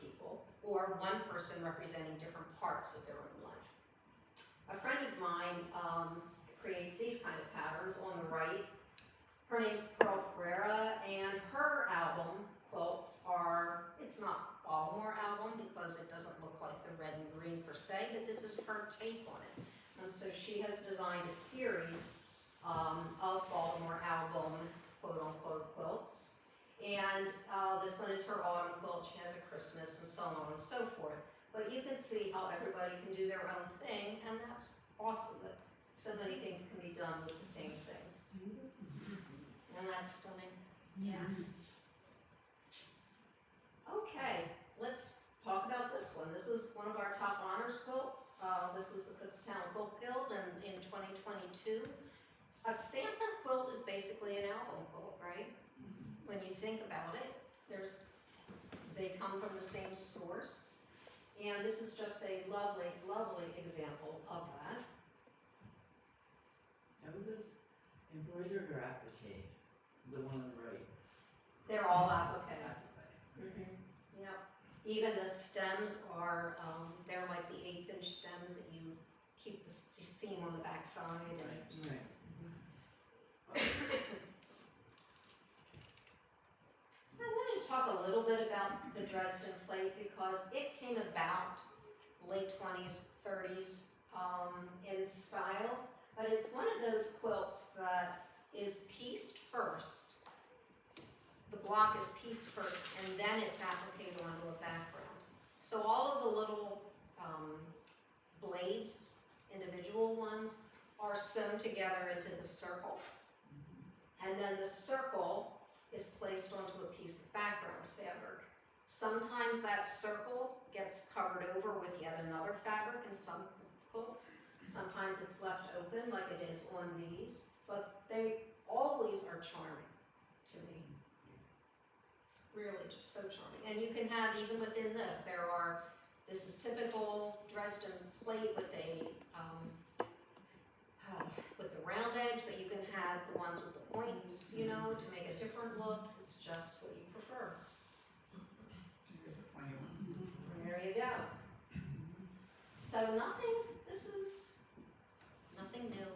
people, or one person representing different parts of their own life. A friend of mine creates these kind of patterns on the right. Her name's Pearl Pereira, and her album quilts are, it's not Baltimore album because it doesn't look like the red and green per se, but this is her take on it. And so she has designed a series of Baltimore album quote-unquote quilts. And this one is her autumn quilt. She has a Christmas and so on and so forth. But you can see how everybody can do their own thing, and that's awesome that so many things can be done with the same things. And that's stunning. Yeah. Okay, let's talk about this one. This is one of our top honors quilts. This is the Kutztown Quilt Guild in 2022. A sampler quilt is basically an album quilt, right? When you think about it, they come from the same source. And this is just a lovely, lovely example of that. Now was this embroidered or applique? The one on the right? They're all applique. Applique. Yep. Even the stems are, they're like the 1/8" stems that you keep the seam on the back side. And, Right. I want to talk a little bit about the Dresden plate because it came about late 20s, 30s in style, but it's one of those quilts that is pieced first. The block is pieced first, and then it's appliqued onto a background. So all of the little blades, individual ones, are sewn together into the circle. And then the circle is placed onto a piece of background fabric. Sometimes that circle gets covered over with yet another fabric in some quilts. Sometimes it's left open like it is on these, but they always are charming to me. Really just so charming. And you can have, even within this, this is typical Dresden plate with the round edge, but you can have the ones with the points, you know, to make a different look. It's just what you prefer. Here's a 21. And there you go. So this is nothing new,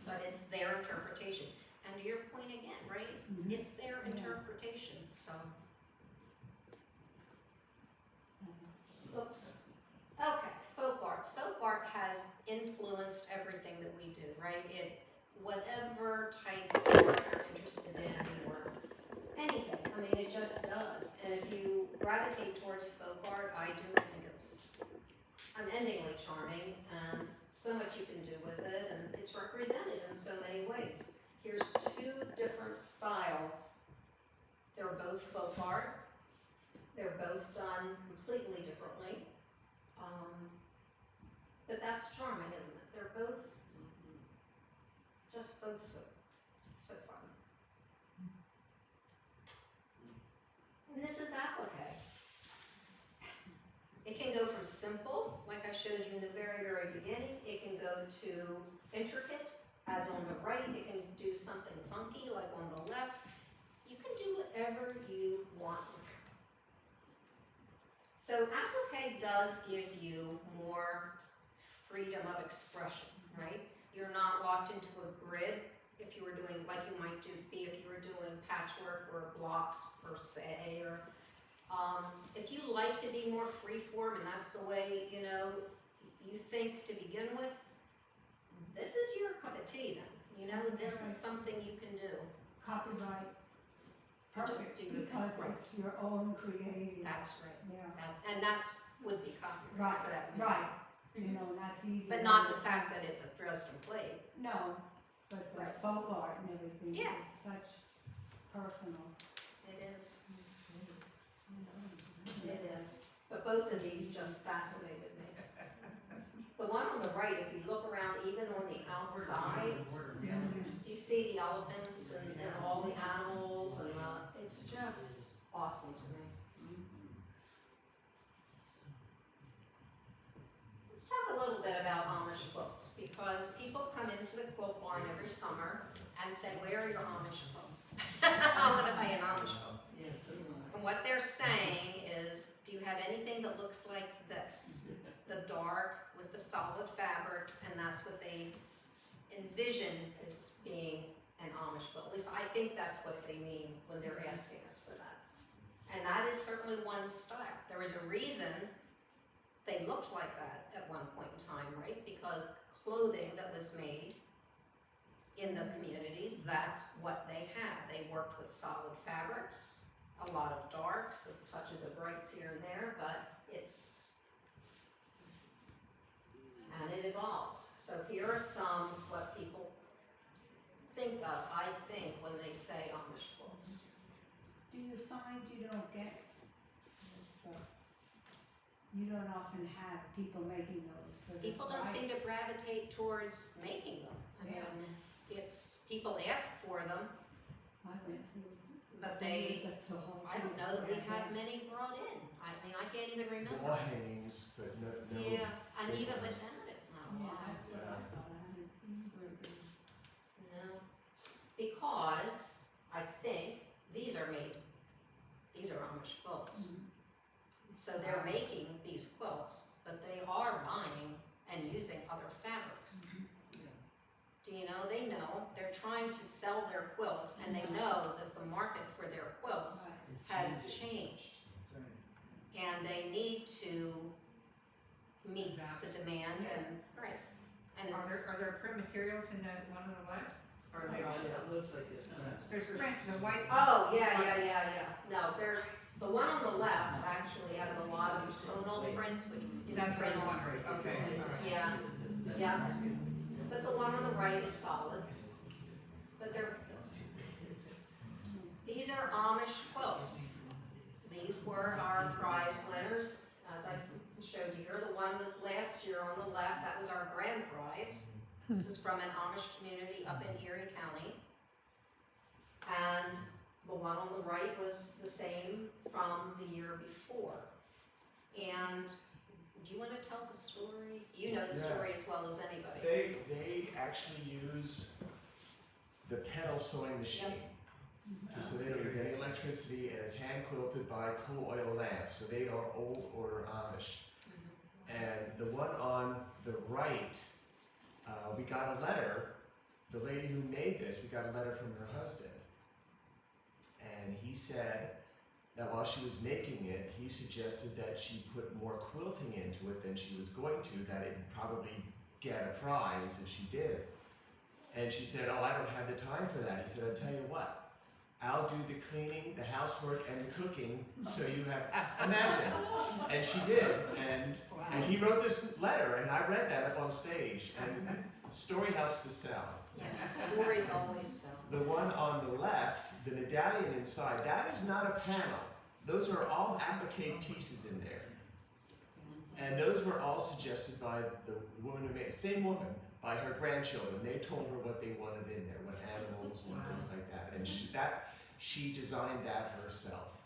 but it's their interpretation. And to your point again, right? It's their interpretation, so. Oops. Okay, folk art. Folk art has influenced everything that we do, right? Whatever type of art you're interested in, or anything. I mean, it just does. And if you gravitate towards folk art, I do think it's unendingly charming, and so much you can do with it, and it's represented in so many ways. Here's two different styles. They're both folk art. They're both done completely differently. But that's charming, isn't it? They're both just both so fun. And this is applique. It can go from simple, like I showed you in the very, very beginning. It can go to intricate, as on the right. It can do something funky, like on the left. You can do whatever you want. So applique does give you more freedom of expression, right? You're not locked into a grid if you were doing, like you might be if you were doing patchwork or blocks per se, or if you like to be more freeform and that's the way, you know, you think to begin with, this is your cup of tea then. You know, this is something you can do. Copyright. Just Perfect, do your because thing. Right. it's your own creative. That's right. Yeah. And that's would be copyright for that reason. Right, you know, and that's easy. But not the fact that it's a Dresden plate. No, but the Right. folk art and everything Yeah. is such personal. It is. It is. But both of these just fascinated me. The one on the right, if you look around, even on the outside, you see the elephants and all the animals, and it's just awesome to me. Let's talk a little bit about Amish quilts, because people come into the quilt barn every summer and say, where are your Amish quilts? I want to buy an Amish quilt. And what they're saying is, do you have anything that looks like this? The dark with the solid fabrics, and that's what they envision as being an Amish quilt. At least I think that's what they mean when they're asking us for that. And that is certainly one style. There was a reason they looked like that at one point in time, right? Because clothing that was made in the communities, that's what they had. They worked with solid fabrics, a lot of darks, touches of brights here and there, but and it evolves. So here are some what people think of, I think, when they say Amish quilts. Do you find you don't get, you don't often have people making those for the People don't seem to gravitate towards making them. I mean, it's, people ask for them, I went through. but they, That's a whole I don't know that we thing. have many brought in. I mean, I can't even remember. Wall hangings, but no. Yeah, and big even with ones. that, it's not a Yeah, lot. that's what I thought, I haven't seen. No, because I think these are Amish quilts. So they're making these quilts, but they are buying and using other fabrics. Do you know? They know they're trying to sell their quilts, and they know that the market for their quilts has changed. And they need to meet the demand and, right. And it's, Are there print materials in that one on the left? Or are they all? Yeah, it looks like it. There's print, the white. oh, yeah. No, there's, the one on the left actually has a lot of tonal prints, which is That's what print. I'm wondering, okay. Yeah, yeah. But the one on the right is solids. But these are Amish quilts. These were our prize winners, as I showed you here. The one was last year on the left, that was our grand prize. This is from an Amish community up in Erie County. And the one on the right was the same from the year before. And do you want to tell the story? You know the story as well as anybody. They actually use the pedal sewing machine. Just so they don't use any electricity, and it's hand quilted by coal oil lamps, so they are old order Amish. And the one on the right, we got a letter, the lady who made this, we got a letter from her husband. And he said that while she was making it, he suggested that she put more quilting into it than she was going to, that it'd probably get a prize if she did. And she said, oh, I don't have the time for that. He said, I'll tell you what, I'll do the cleaning, the housework, and the cooking, so you have, imagine. And she did, and he wrote this letter, and I read that up on stage, and the story helps to sell. Yeah, stories always sell. The one on the left, the medallion inside, that is not a panel. Those are all applique pieces in there. And those were all suggested by the woman who made it. Same woman, by her grandchildren. They told her what they wanted in there, what animals and things like that. And she designed that herself.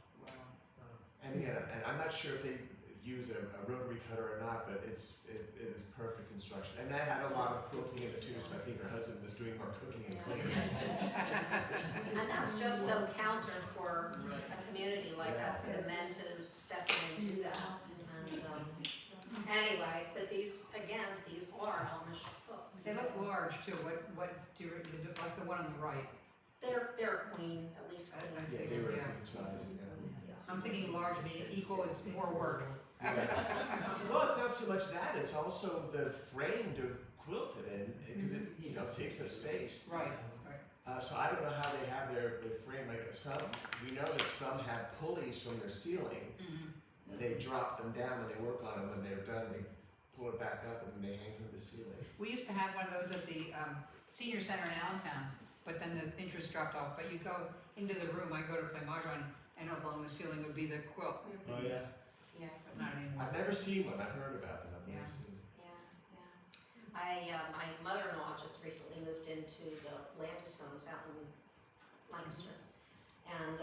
And again, and I'm not sure if they use a rotary cutter or not, but it is perfect construction. And that had a lot of quilting in it too, so I think her husband was doing more cooking and cleaning. And that's just so counter for a community like that, for the men to step in and do that. And anyway, but these are Amish quilts. They look large too, what do you, like the one on the right? They're a queen, at least I queen. Yeah, they were a good size. Yeah. I'm thinking large, meaning equal, it's more work. Well, it's not so much that; it's also the frame to quilt it in, because it takes up space. Right. So I don't know how they have their frame. Like we know that some have pulleys from their ceiling. And they drop them down when they work on them. When they're done, they pull it back up and they hang from the ceiling. We used to have one of those at the senior center in Allentown, but then the interest dropped off. But you go into the room, I go to play mahjong, and along the ceiling would be the quilt, Oh yeah. Yeah, but not anymore. I've never seen one. I've heard about them. I've never Yeah. seen them. my mother-in-law just recently moved into the Landis homes out in Lancaster. And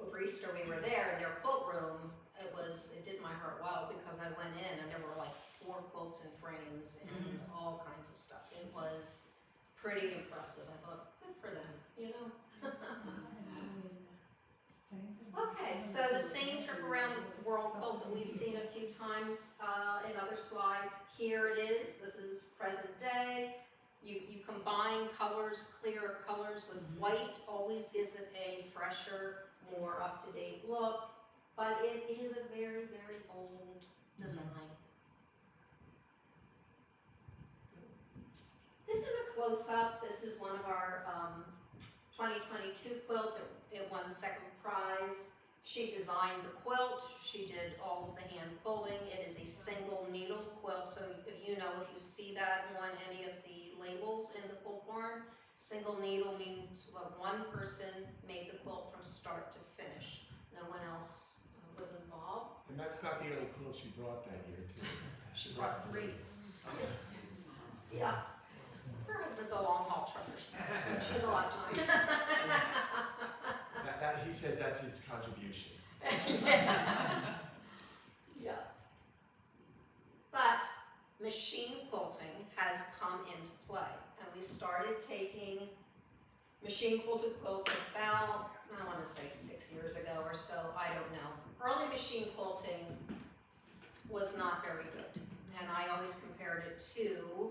over Easter we were there in their quilt room. It did my heart well because I went in and there were like 4 quilts and frames and all kinds of stuff. It was pretty impressive. I thought, good for them, you know? Okay, so the same trip around the world quilt that we've seen a few times in other slides. Here it is. This is present day. You combine colors, clearer colors with white, always gives it a fresher, more up-to-date look, but it is a very, very old design. This is a close-up. This is one of our 2022 quilts. It won second prize. She designed the quilt. She did all of the hand quilting. It is a single needle quilt. So if you see that on any of the labels in the quilt barn, single needle means one person made the quilt from start to finish. No one else was involved. And that's not the only quilt she brought that year, too. She brought 3. Yeah. Her husband's a long haul trucker. She has a lot of time. That he says that's his contribution. Yeah. But machine quilting has come into play, and we started taking machine quilted quilts about, I want to say 6 years ago or so, I don't know. Early machine quilting was not very good, and I always compared it to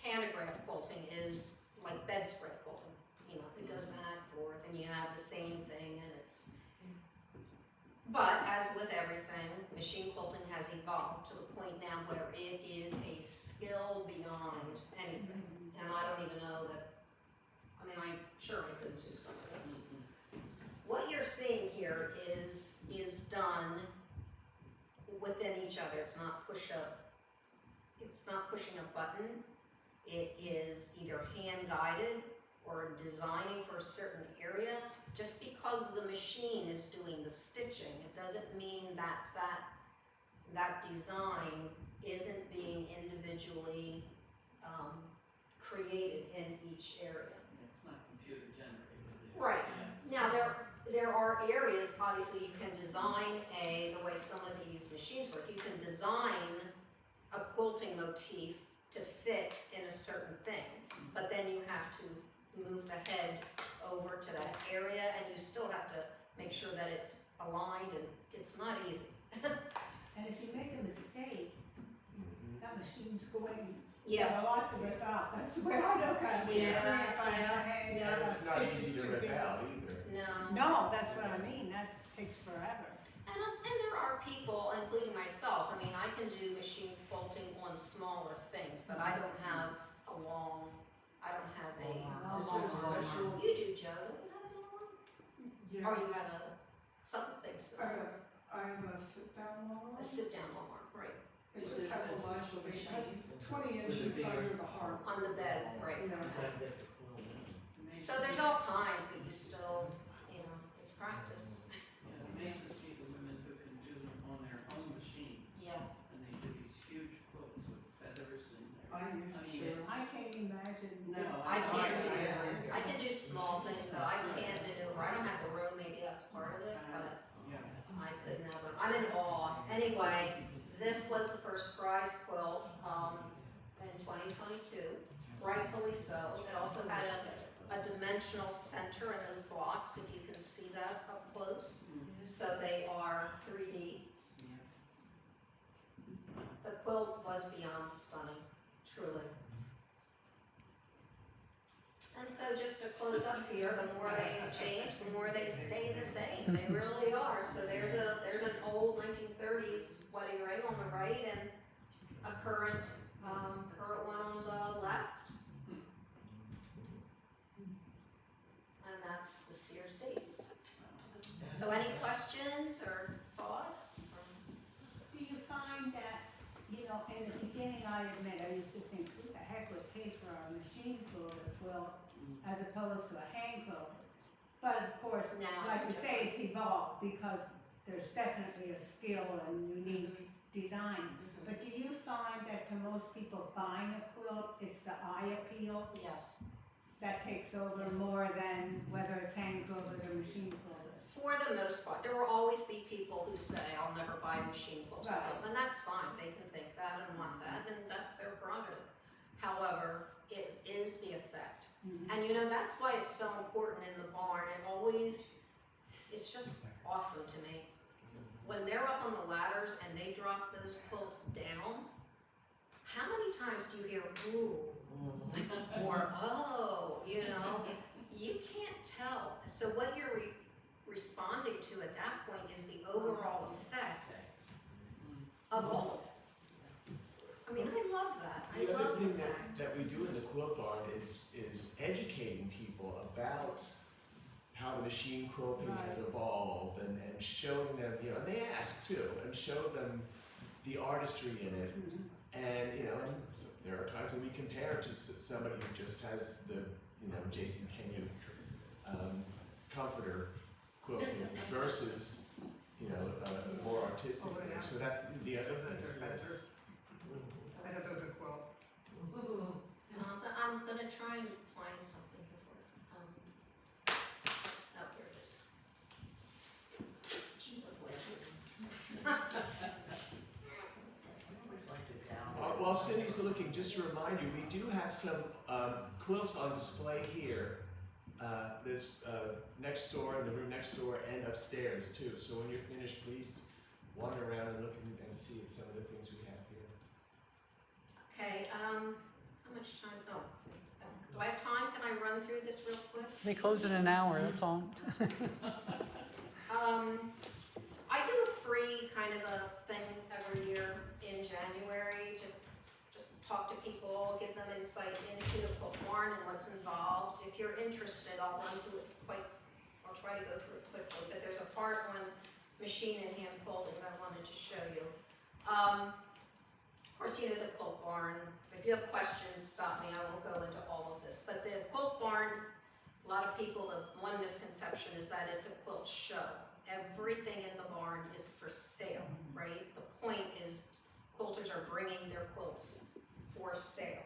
pantograph quilting is like bedspread quilting. You know, it goes back and forth, and you have the same thing, and it's. But as with everything, machine quilting has evolved to the point now where it is a skill beyond anything, and I don't even know that. I mean, I'm sure I couldn't do some of this. What you're seeing here is done within each other. It's not It's not pushing a button. It is either hand guided or designing for a certain area. Just because the machine is doing the stitching, it doesn't mean that design isn't being individually created in each area. It's not computer generated. Right. Now there are areas, obviously you can design the way some of these machines work, you can design a quilting motif to fit in a certain thing, but then you have to move the head over to that area and you still have to make sure that it's aligned, and it's not easy. And if you make a mistake, that machine's going Yeah. a lot to rip out. That's where I look at it. Yeah. And it's not easy to rip out either. No. No, that's what I mean. That takes forever. And there are people, including myself, I mean, I can do machine quilting on smaller things, but I don't have a long Special. You do, Joe, don't you have a long? Yeah, Or you have something similar, I have a sit-down one. a sit-down long arm, right, It just has a lot of space. It has 20 inches under the heart. on the bed, right. Yeah. So there's all kinds, but you still, it's practice. Yeah, it amazes me the women who can do them on their own machines. Yeah. And they do these huge quilts with feathers and Anyway, this was the first prize quilt in 2022, rightfully so. It also had a dimensional center in those blocks, if you can see that up close. So they are 3D. The quilt was beyond stunning, truly. And so just to close up here, the more they change, the more they stay the same. They really are. So there's an old 1930s wedding ring on the right and a current one on the left. And that's the Sears dates. So any questions or thoughts? Do you find that, you know, in the beginning, I admit, I used to think, who the heck would pay for a machine quilt as opposed to a hand quilt? But of course, Now like it's you say, it's evolved because there's definitely a skill and unique design. But do you find that to most people buying a quilt, it's the eye appeal Yes. that takes over more than whether it's hand quilted or machine quilted? For the most part, there will always be people who say, I'll never buy a machine quilted Right. quilt, and that's fine, they can think that and want that, and that's their prerogative. However, it is the effect. And you know, that's why it's so important in the barn, it's just awesome to me. When they're up on the ladders and they drop those quilts down, how many times do you hear, ooh, or oh, you know? You can't tell. So what you're responding to at that point is the overall effect of all of it. I mean, I love that. I The other love thing the fact. that we do in the quilt barn is educating people about how the machine quilting has evolved and showing them, you know, and they ask too, and show them the artistry in it. And, you know, and there are times when we compare to somebody who just has the, you know, JCPenney comforter quilting versus, you know, more artistic. Oh, yeah. So that's the other That's thing. better. I thought that was a quilt. I'm gonna try and find something here for it. Oh, here it is. Cheaper glasses. Always liked it down. While Cindy's looking, just to remind you, we do have some quilts on display here. There's next door, in the room next door, and upstairs too. So when you're finished, please wander around and look and see at some of the things we have here. Okay, how much time? Oh, do I have time? Can I run through this real quick? We close in an hour, that's all. I do a free kind of a thing every year in January to just talk to people, give them insight into the quilt barn and what's involved. If you're interested, I'll run through it I'll try to go through it quickly, but there's a part on machine and hand quilting that I wanted to show you. Of course, you know the quilt barn. If you have questions, stop me. I won't go into all of this. But the quilt barn, a lot of people, the one misconception is that it's a quilt show. Everything in the barn is for sale, right? The point is quilters are bringing their quilts for sale.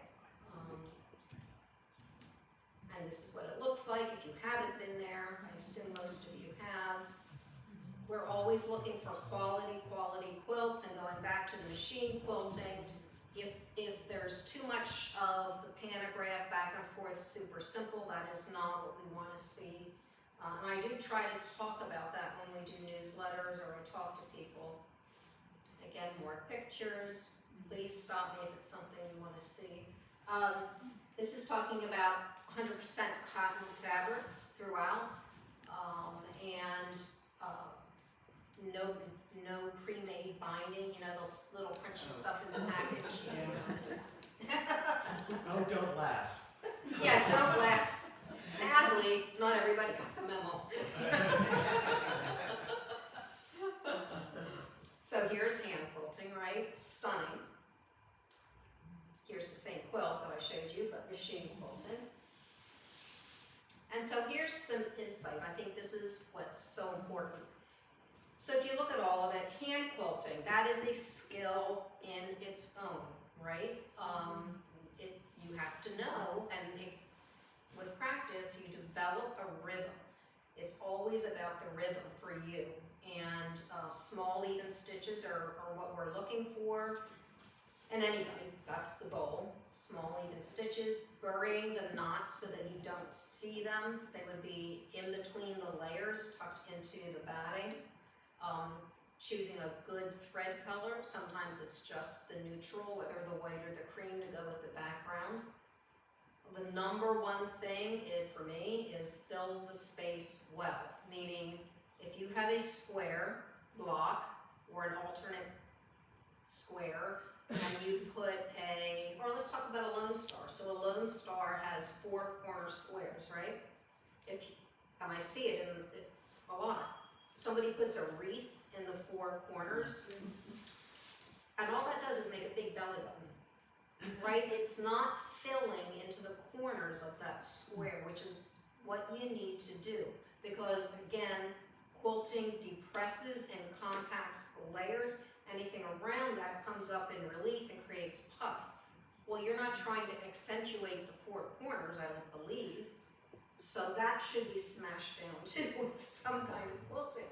And this is what it looks like. If you haven't been there, I assume most of you have. We're always looking for quality quilts, and going back to the machine quilting, if there's too much of the pantograph back and forth, super simple, that is not what we want to see. And I do try to talk about that when we do newsletters or I talk to people. Again, more pictures. Please stop me if it's something you want to see. This is talking about 100% cotton fabrics throughout, and no pre-made binding, you know, those little crunchy stuff in the package. Oh, don't laugh. Yeah, don't laugh. Sadly, not everybody got the memo. So here's hand quilting, right? Stunning. Here's the same quilt that I showed you, but machine quilting. And so here's some insight. I think this is what's so important. So if you look at all of it, hand quilting, that is a skill in its own, right? You have to know, and practice, you develop a rhythm. It's always about the rhythm for you. and small even stitches are what we're looking for. And anybody, that's the goal, small even stitches, burying the knots so that you don't see them. They would be in between the layers, tucked into the batting. Choosing a good thread color, sometimes it's just the neutral, whether the white or the cream to go with the background. The number one thing for me is fill the space well, meaning if you have a square block or an alternate square, and you put or let's talk about a lone star. So a lone star has 4 corner squares, right? And I see it in a lot. Somebody puts a wreath in the 4 corners, and all that does is make a big belly button, right? It's not filling into the corners of that square, which is what you need to do, because again, quilting depresses and compacts the layers. Anything around that comes up in relief and creates puff. Well, you're not trying to accentuate the 4 corners, I don't believe, so that should be smashed down too with some kind of quilting.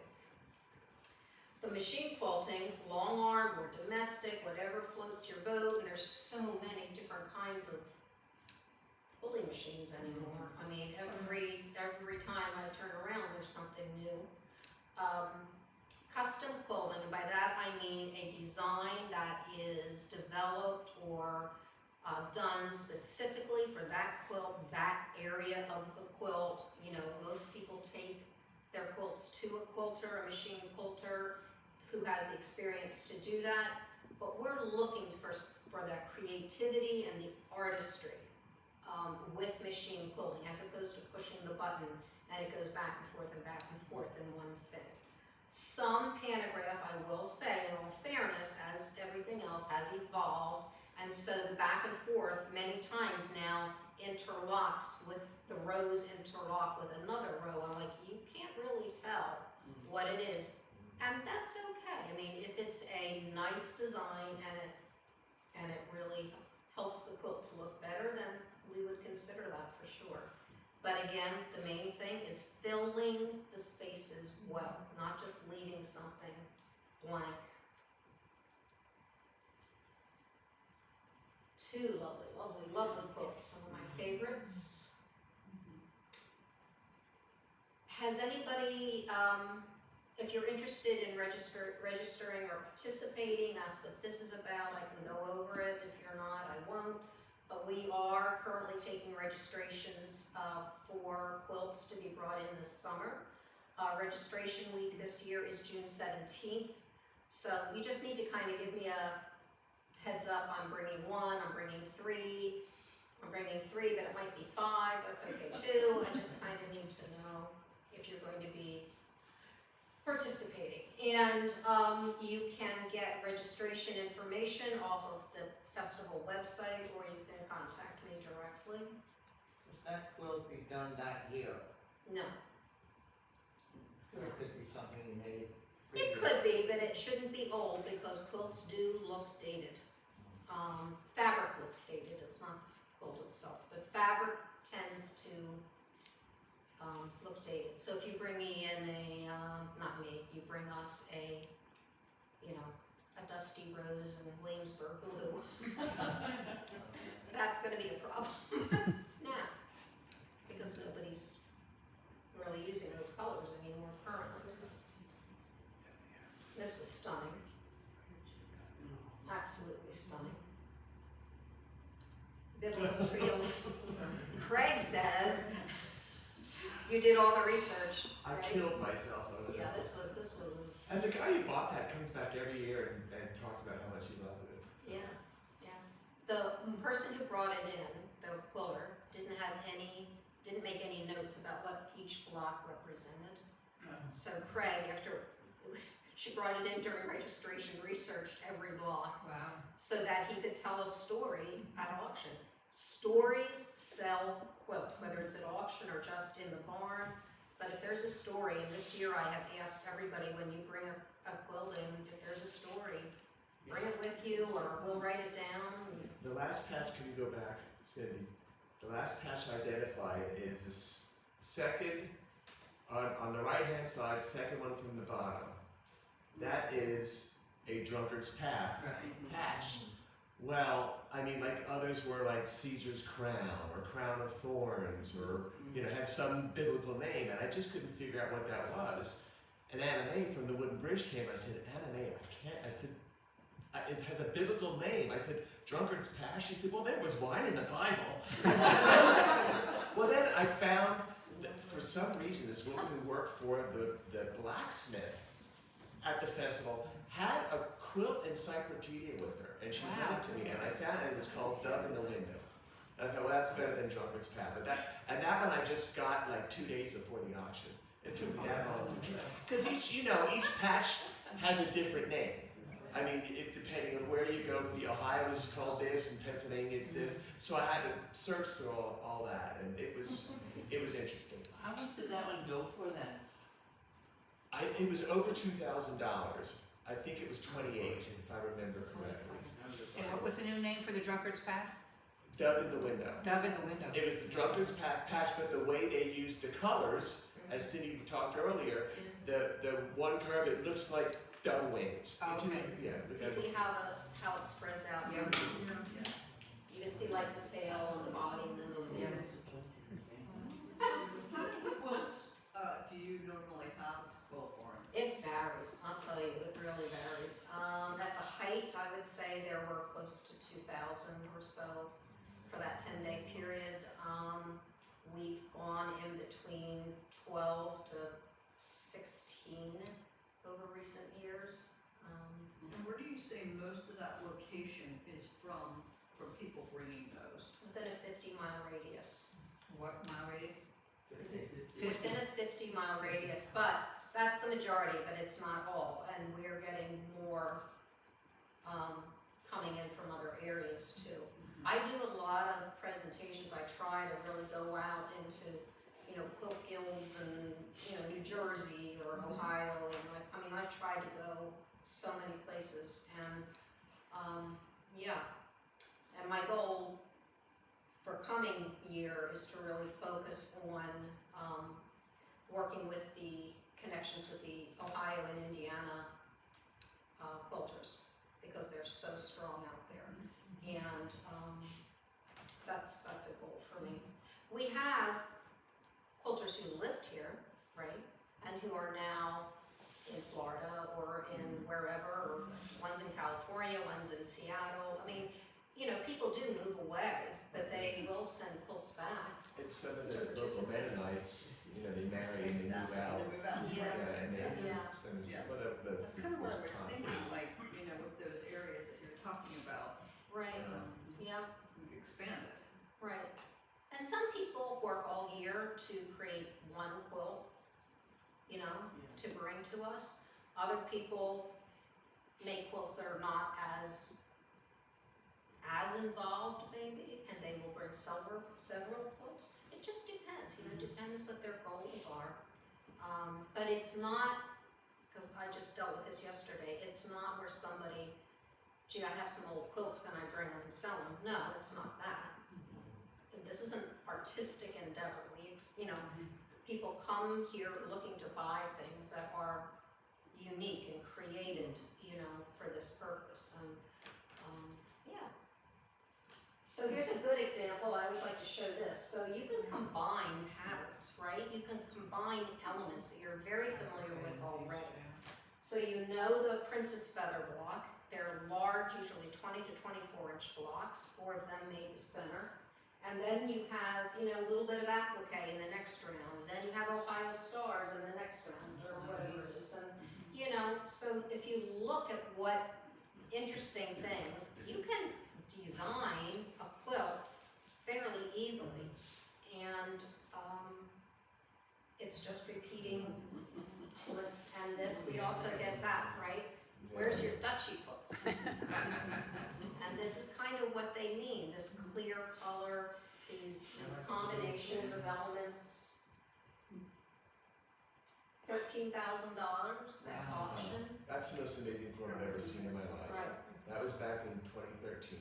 The machine quilting, long arm or domestic, whatever floats your boat, and there's so many different kinds of quilting machines anymore. I mean, every time I turn around, there's something new. Custom quilting, and by that I mean a design that is developed or done specifically for that quilt, that area of the quilt. You know, most people take their quilts to a quilter, a machine quilter, who has the experience to do that, but we're looking for that creativity and the artistry with machine quilting, as opposed to pushing the button and it goes back and forth in one thing. Some pantograph, I will say, in all fairness, as everything else has evolved, and so the back and forth many times now interlocks with the rows interlock with another row. I'm like, you can't really tell what it is, and that's okay. I mean, if it's a nice design and it really helps the quilt to look better, then we would consider that for sure. But again, the main thing is filling the spaces well, not just leaving something blank. 2 lovely, lovely, lovely quilts, some of my favorites. Has anybody, if you're interested in registering or participating, that's what this is about. I can go over it. If you're not, I won't. But we are currently taking registrations for quilts to be brought in this summer. Registration week this year is June 17th. So you just need to kind of give me a heads up. I'm bringing 1, I'm bringing 3, I'm bringing 3, but it might be 5, that's okay too. I just kind of need to know if you're going to be participating. And you can get registration information off of the festival website, or you can contact me directly. Does that quilt be done that year? No. So it could be something you made It previous. could be, but it shouldn't be old because quilts do look dated. Fabric looks dated, it's not the quilt itself, but fabric tends to look dated. So if you bring me in not me, you bring us a dusty rose and Williamsburg blue, that's gonna be a problem now, because nobody's really using those colors anymore currently. This was stunning. Absolutely stunning. Biblical trio. Craig says you did all the research. I right? killed myself over that. Yeah, this was. And the guy who bought that comes back every year and talks about how much he loved it. Yeah. The person who brought it in, the quilter, didn't make any notes about what each block represented. So Craig, after she brought it in during registration, researched every block. Wow. So that he could tell a story at auction. Stories sell quilts, whether it's at auction or just in the barn. But if there's a story, and this year I have asked everybody, when you bring a quilt in, if there's a story, bring it with you, or we'll write it down. The last patch, can you go back, Cyndi? The last patch identified is this second, on the right-hand side, second one from the bottom. that is a drunkard's path Right. patch. Well, I mean, like others were like Caesar's crown or crown of thorns or, you know, had some biblical name, and I just couldn't figure out what that was. And Anna Mae from the Wooden Bridge came. I said, Anna Mae, I said, it has a biblical name. I said, drunkard's path. She said, well, there was wine in the Bible. I said, well, then I found that for some reason this woman who worked for the blacksmith at the festival had a quilt encyclopedia with her, and she read it to me, and I found it was called Dove in the Window. And I thought, well, that's better than Drunkard's Path. But that one I just got like 2 days before the auction. It took me that long to try. Because each patch has a different name. I mean, depending on where you go, the Ohio is called this, and Pennsylvania is this. So I had to search through all that, and it was interesting. How much did that one go for then? It was over $2,000. I think it was 28, if I remember correctly. And what was the new name for the drunkard's path? Dove in the Window. Dove in the window. It was the drunkard's path patch, but the way they used the colors, as Cyndi talked earlier, the one curve, it looks like dove wings. Oh, If you- okay. Yeah. Do you see how it spreads out? Yeah. You can see like the tail and the body and then the Yeah. wings. How many quilts do you normally have to quilt for 'em? It varies, I'll tell you, it really varies. At the height, I would say there were close to 2,000 or so for that 10-day period. We've gone in between 12 to 16 over recent years. And where do you say most of that location is from people bringing those? Within a 50-mile radius. What mile radius? Within a 50-mile radius, but that's the majority, but it's not all, and we're getting more coming in from other areas too. I do a lot of presentations. I try to really go out into, quilt guilds and, New Jersey or Ohio, and I try to go so many places, and yeah. And my goal for coming year is to really focus on working with the connections with the Ohio and Indiana quilters, because they're so strong out there, and that's a goal for me. We have quilters who lived here, right, and who are now in Florida or in wherever, or one's in California, one's in Seattle. I mean, people do move away, but they will send quilts back. It's some of the To local participate. Mennonites, they marry and they move out. They move out. Yeah. And they, Yeah. That's kind of what I was Wisconsin. thinking, like, with those areas that you're talking about, Right, yeah, we've expanded. right. And some people work all year to create one quilt, to bring to us. Other people make quilts that are not as involved maybe, and they will bring several quilts. It just depends, it depends what their goals are. But it's not, because I just dealt with this yesterday, it's not where somebody, gee, I have some old quilts, can I bring them and sell them? No, it's not that. This is an artistic endeavor. People come here looking to buy things that are unique and created, for this purpose, and, yeah. So here's a good example. I always like to show this. So you can combine patterns, right? You can combine elements that you're very familiar with already. So the Princess Feather block. They're large, usually 20 to 24 inch blocks, 4 of them made the center. And then you have, a little bit of applique in the next round. Then you have Ohio Stars in the next round, or whatever it is. And, so if you look at what interesting things, you can design a quilt fairly easily. And it's just repeating quilts. And this, we also get that, right? Where's your Dutchie quilts? And this is kind of what they mean, this clear color, these combinations of elements. $13,000 at auction. That's the most amazing quilt I've ever seen in my life. Right. That was back in 2013.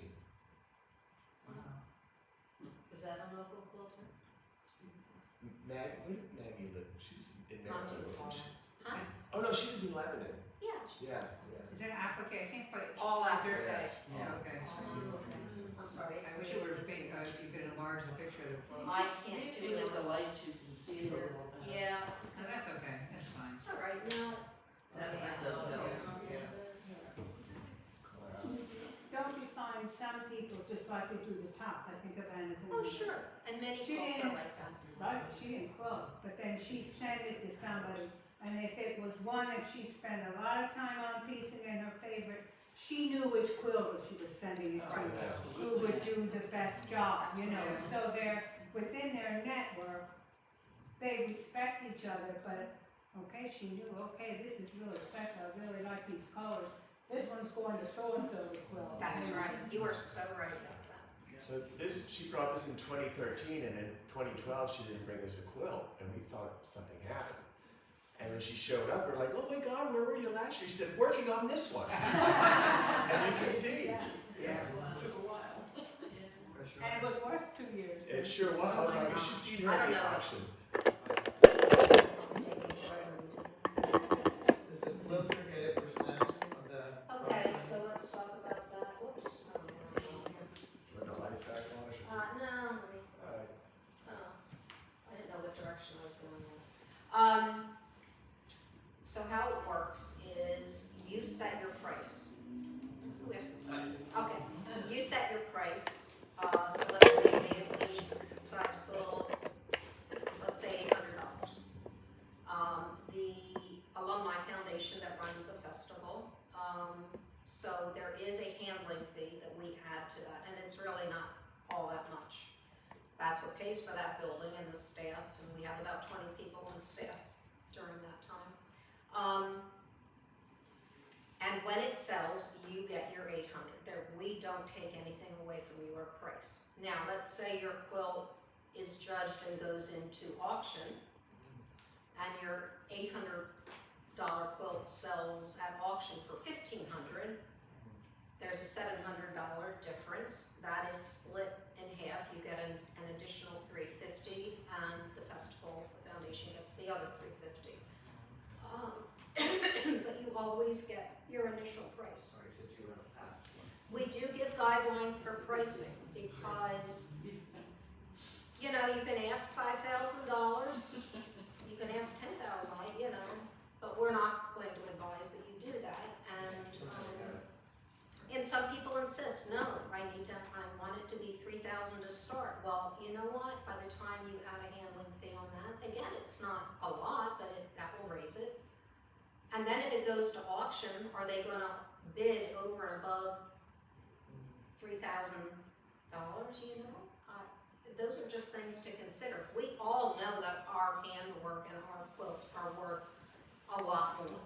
Was that a local quilter? Where does Maggie live? She's in Not too Maryland, far. wasn't she? Huh? Oh no, she was in Lebanon. Yeah, Yeah, Is that applique? I think, but. All yeah. applique. Yes. Yeah, okay. I'm sorry, I it's wish it were big, you could enlarge the picture of the quilt. I can't Maybe if do you it. get the lights, you can see it a little better. Yeah, No, that's okay, that's fine. it's all right, no. That does help. Don't you find some people just like to do the top, I think of Anna's. Oh, sure, and many She quilts didn't- are like that. Right, she didn't quilt, but then she sent it to somebody, and if it was one that she spent a lot of time on piecing and her favorite, she knew which quilter she was sending it to, who would do the best job, you know, Absolutely. so they're, within their network, they respect each other, but, okay, she knew, okay, this is really special, I really like these colors, this one's going to so-and-so's quilt. That's right, you are so right about that. So she brought this in 2013, and in 2012 she didn't bring us a quilt, and we thought something happened. And when she showed up, we're like, oh my God, where were you last year? She said, working on this one. And you can see. Yeah, Yeah. Took a while. For sure. and it was worth 2 years. It sure was. Oh my You God. should see her I at don't the know. auction. Does the quilter get a percent of the? Okay, so let's talk about that, whoops. With the lights back on, I should. No, let me, Alright. I didn't know what direction I was going in. So how it works is you set your price. Who asked the question? Okay, you set your price, so let's say you made a queen size quilt, let's say $800. The Alumni Foundation that runs the festival, so there is a handling fee that we add to that, and it's really not all that much. That's what pays for that building and the staff, and we have about 20 people on staff during that time. And when it sells, you get your $800. There, we don't take anything away from your price. Now, let's say your quilt is judged and goes into auction, and your $800 quilt sells at auction for $1,500. There's a $700 difference. That is split in half. You get an additional $350, and the festival foundation gets the other $350. But you always get your initial price. Sorry, except you were past one. We do give guidelines for pricing because, you know, you can ask $5,000, you can ask $10,000, you know, but we're not going to advise that you do that. And some people insist, no, I want it to be $3,000 to start. Well, you know what? By the time you add a handling fee on that, again, it's not a lot, but that will raise it. And then if it goes to auction, are they gonna bid over and above $3,000, you know? Those are just things to consider. We all know that our handwork and our quilts are worth a lot more.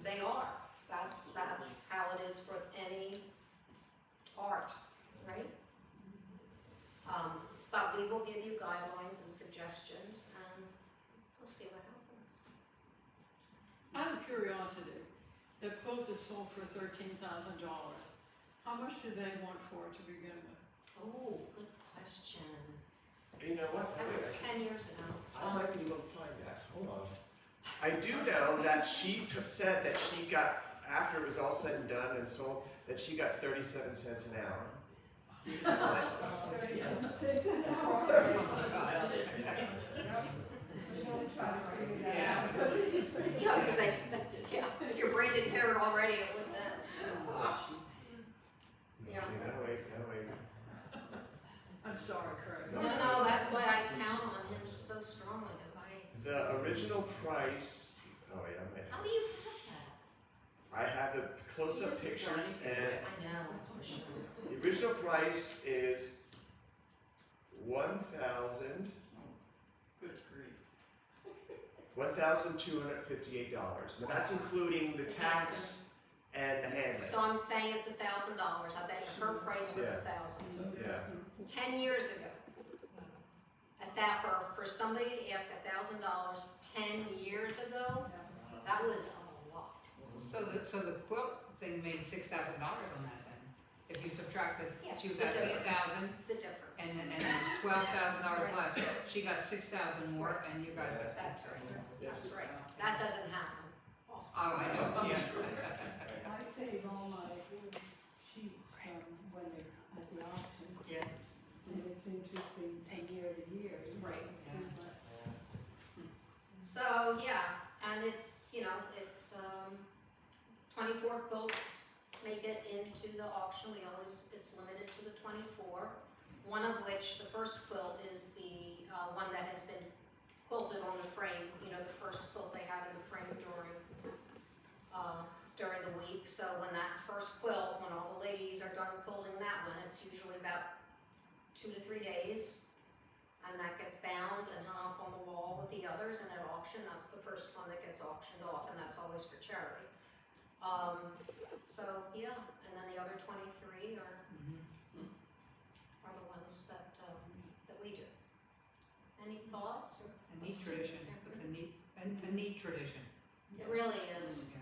They are. That's how it is for any art, right? But we will give you guidelines and suggestions, and we'll see what happens. Out of curiosity, the quilt is sold for $13,000. How much do they want for it to begin with? Oh, good question. You know what? That was 10 years ago. I might be able to find that. Hold on. I do know that she said that she got, after it was all said and done and sold, that she got 37 cents an hour. Yeah. Yeah, I was gonna say, yeah, if your brain didn't hear it already, it would then. Yeah. No, wait. I'm sorry, Kurt. No, that's why I count on him so strongly, because The original price, oh yeah, how do you have that? I have the close-up pictures, and I know, that's for sure. the original price is $1,258. Now that's including the tax and the handling. So I'm saying it's $1,000, I bet her price was Yeah. $1,000. Yeah. 10 years ago, at that, for somebody to ask $1,000 10 years ago, that was a lot. So the quilt thing made $6,000 on that then? If you subtract Yes, she was the at difference. 8,000 The difference. and there's $12,000 left. She got 6,000 more and you guys got That's right, Yes. that's right. That doesn't happen. Oh, I know, yeah, So, yeah, and it's, you know, it's, 24 quilts make it into the auction. It's limited to the 24. One of which, the first quilt, is the one that has been quilted on the frame, you know, the first quilt they have in the frame during the week. So when that first quilt, when all the ladies are done quilting that one, it's usually about 2 to 3 days. And that gets bound and hung up on the wall with the others, and at auction, that's the first one that gets auctioned off, and that's always for charity. So, yeah, and then the other 23 are the ones that we do. Any thoughts? Or A neat tradition, it's a neat tradition. It really is.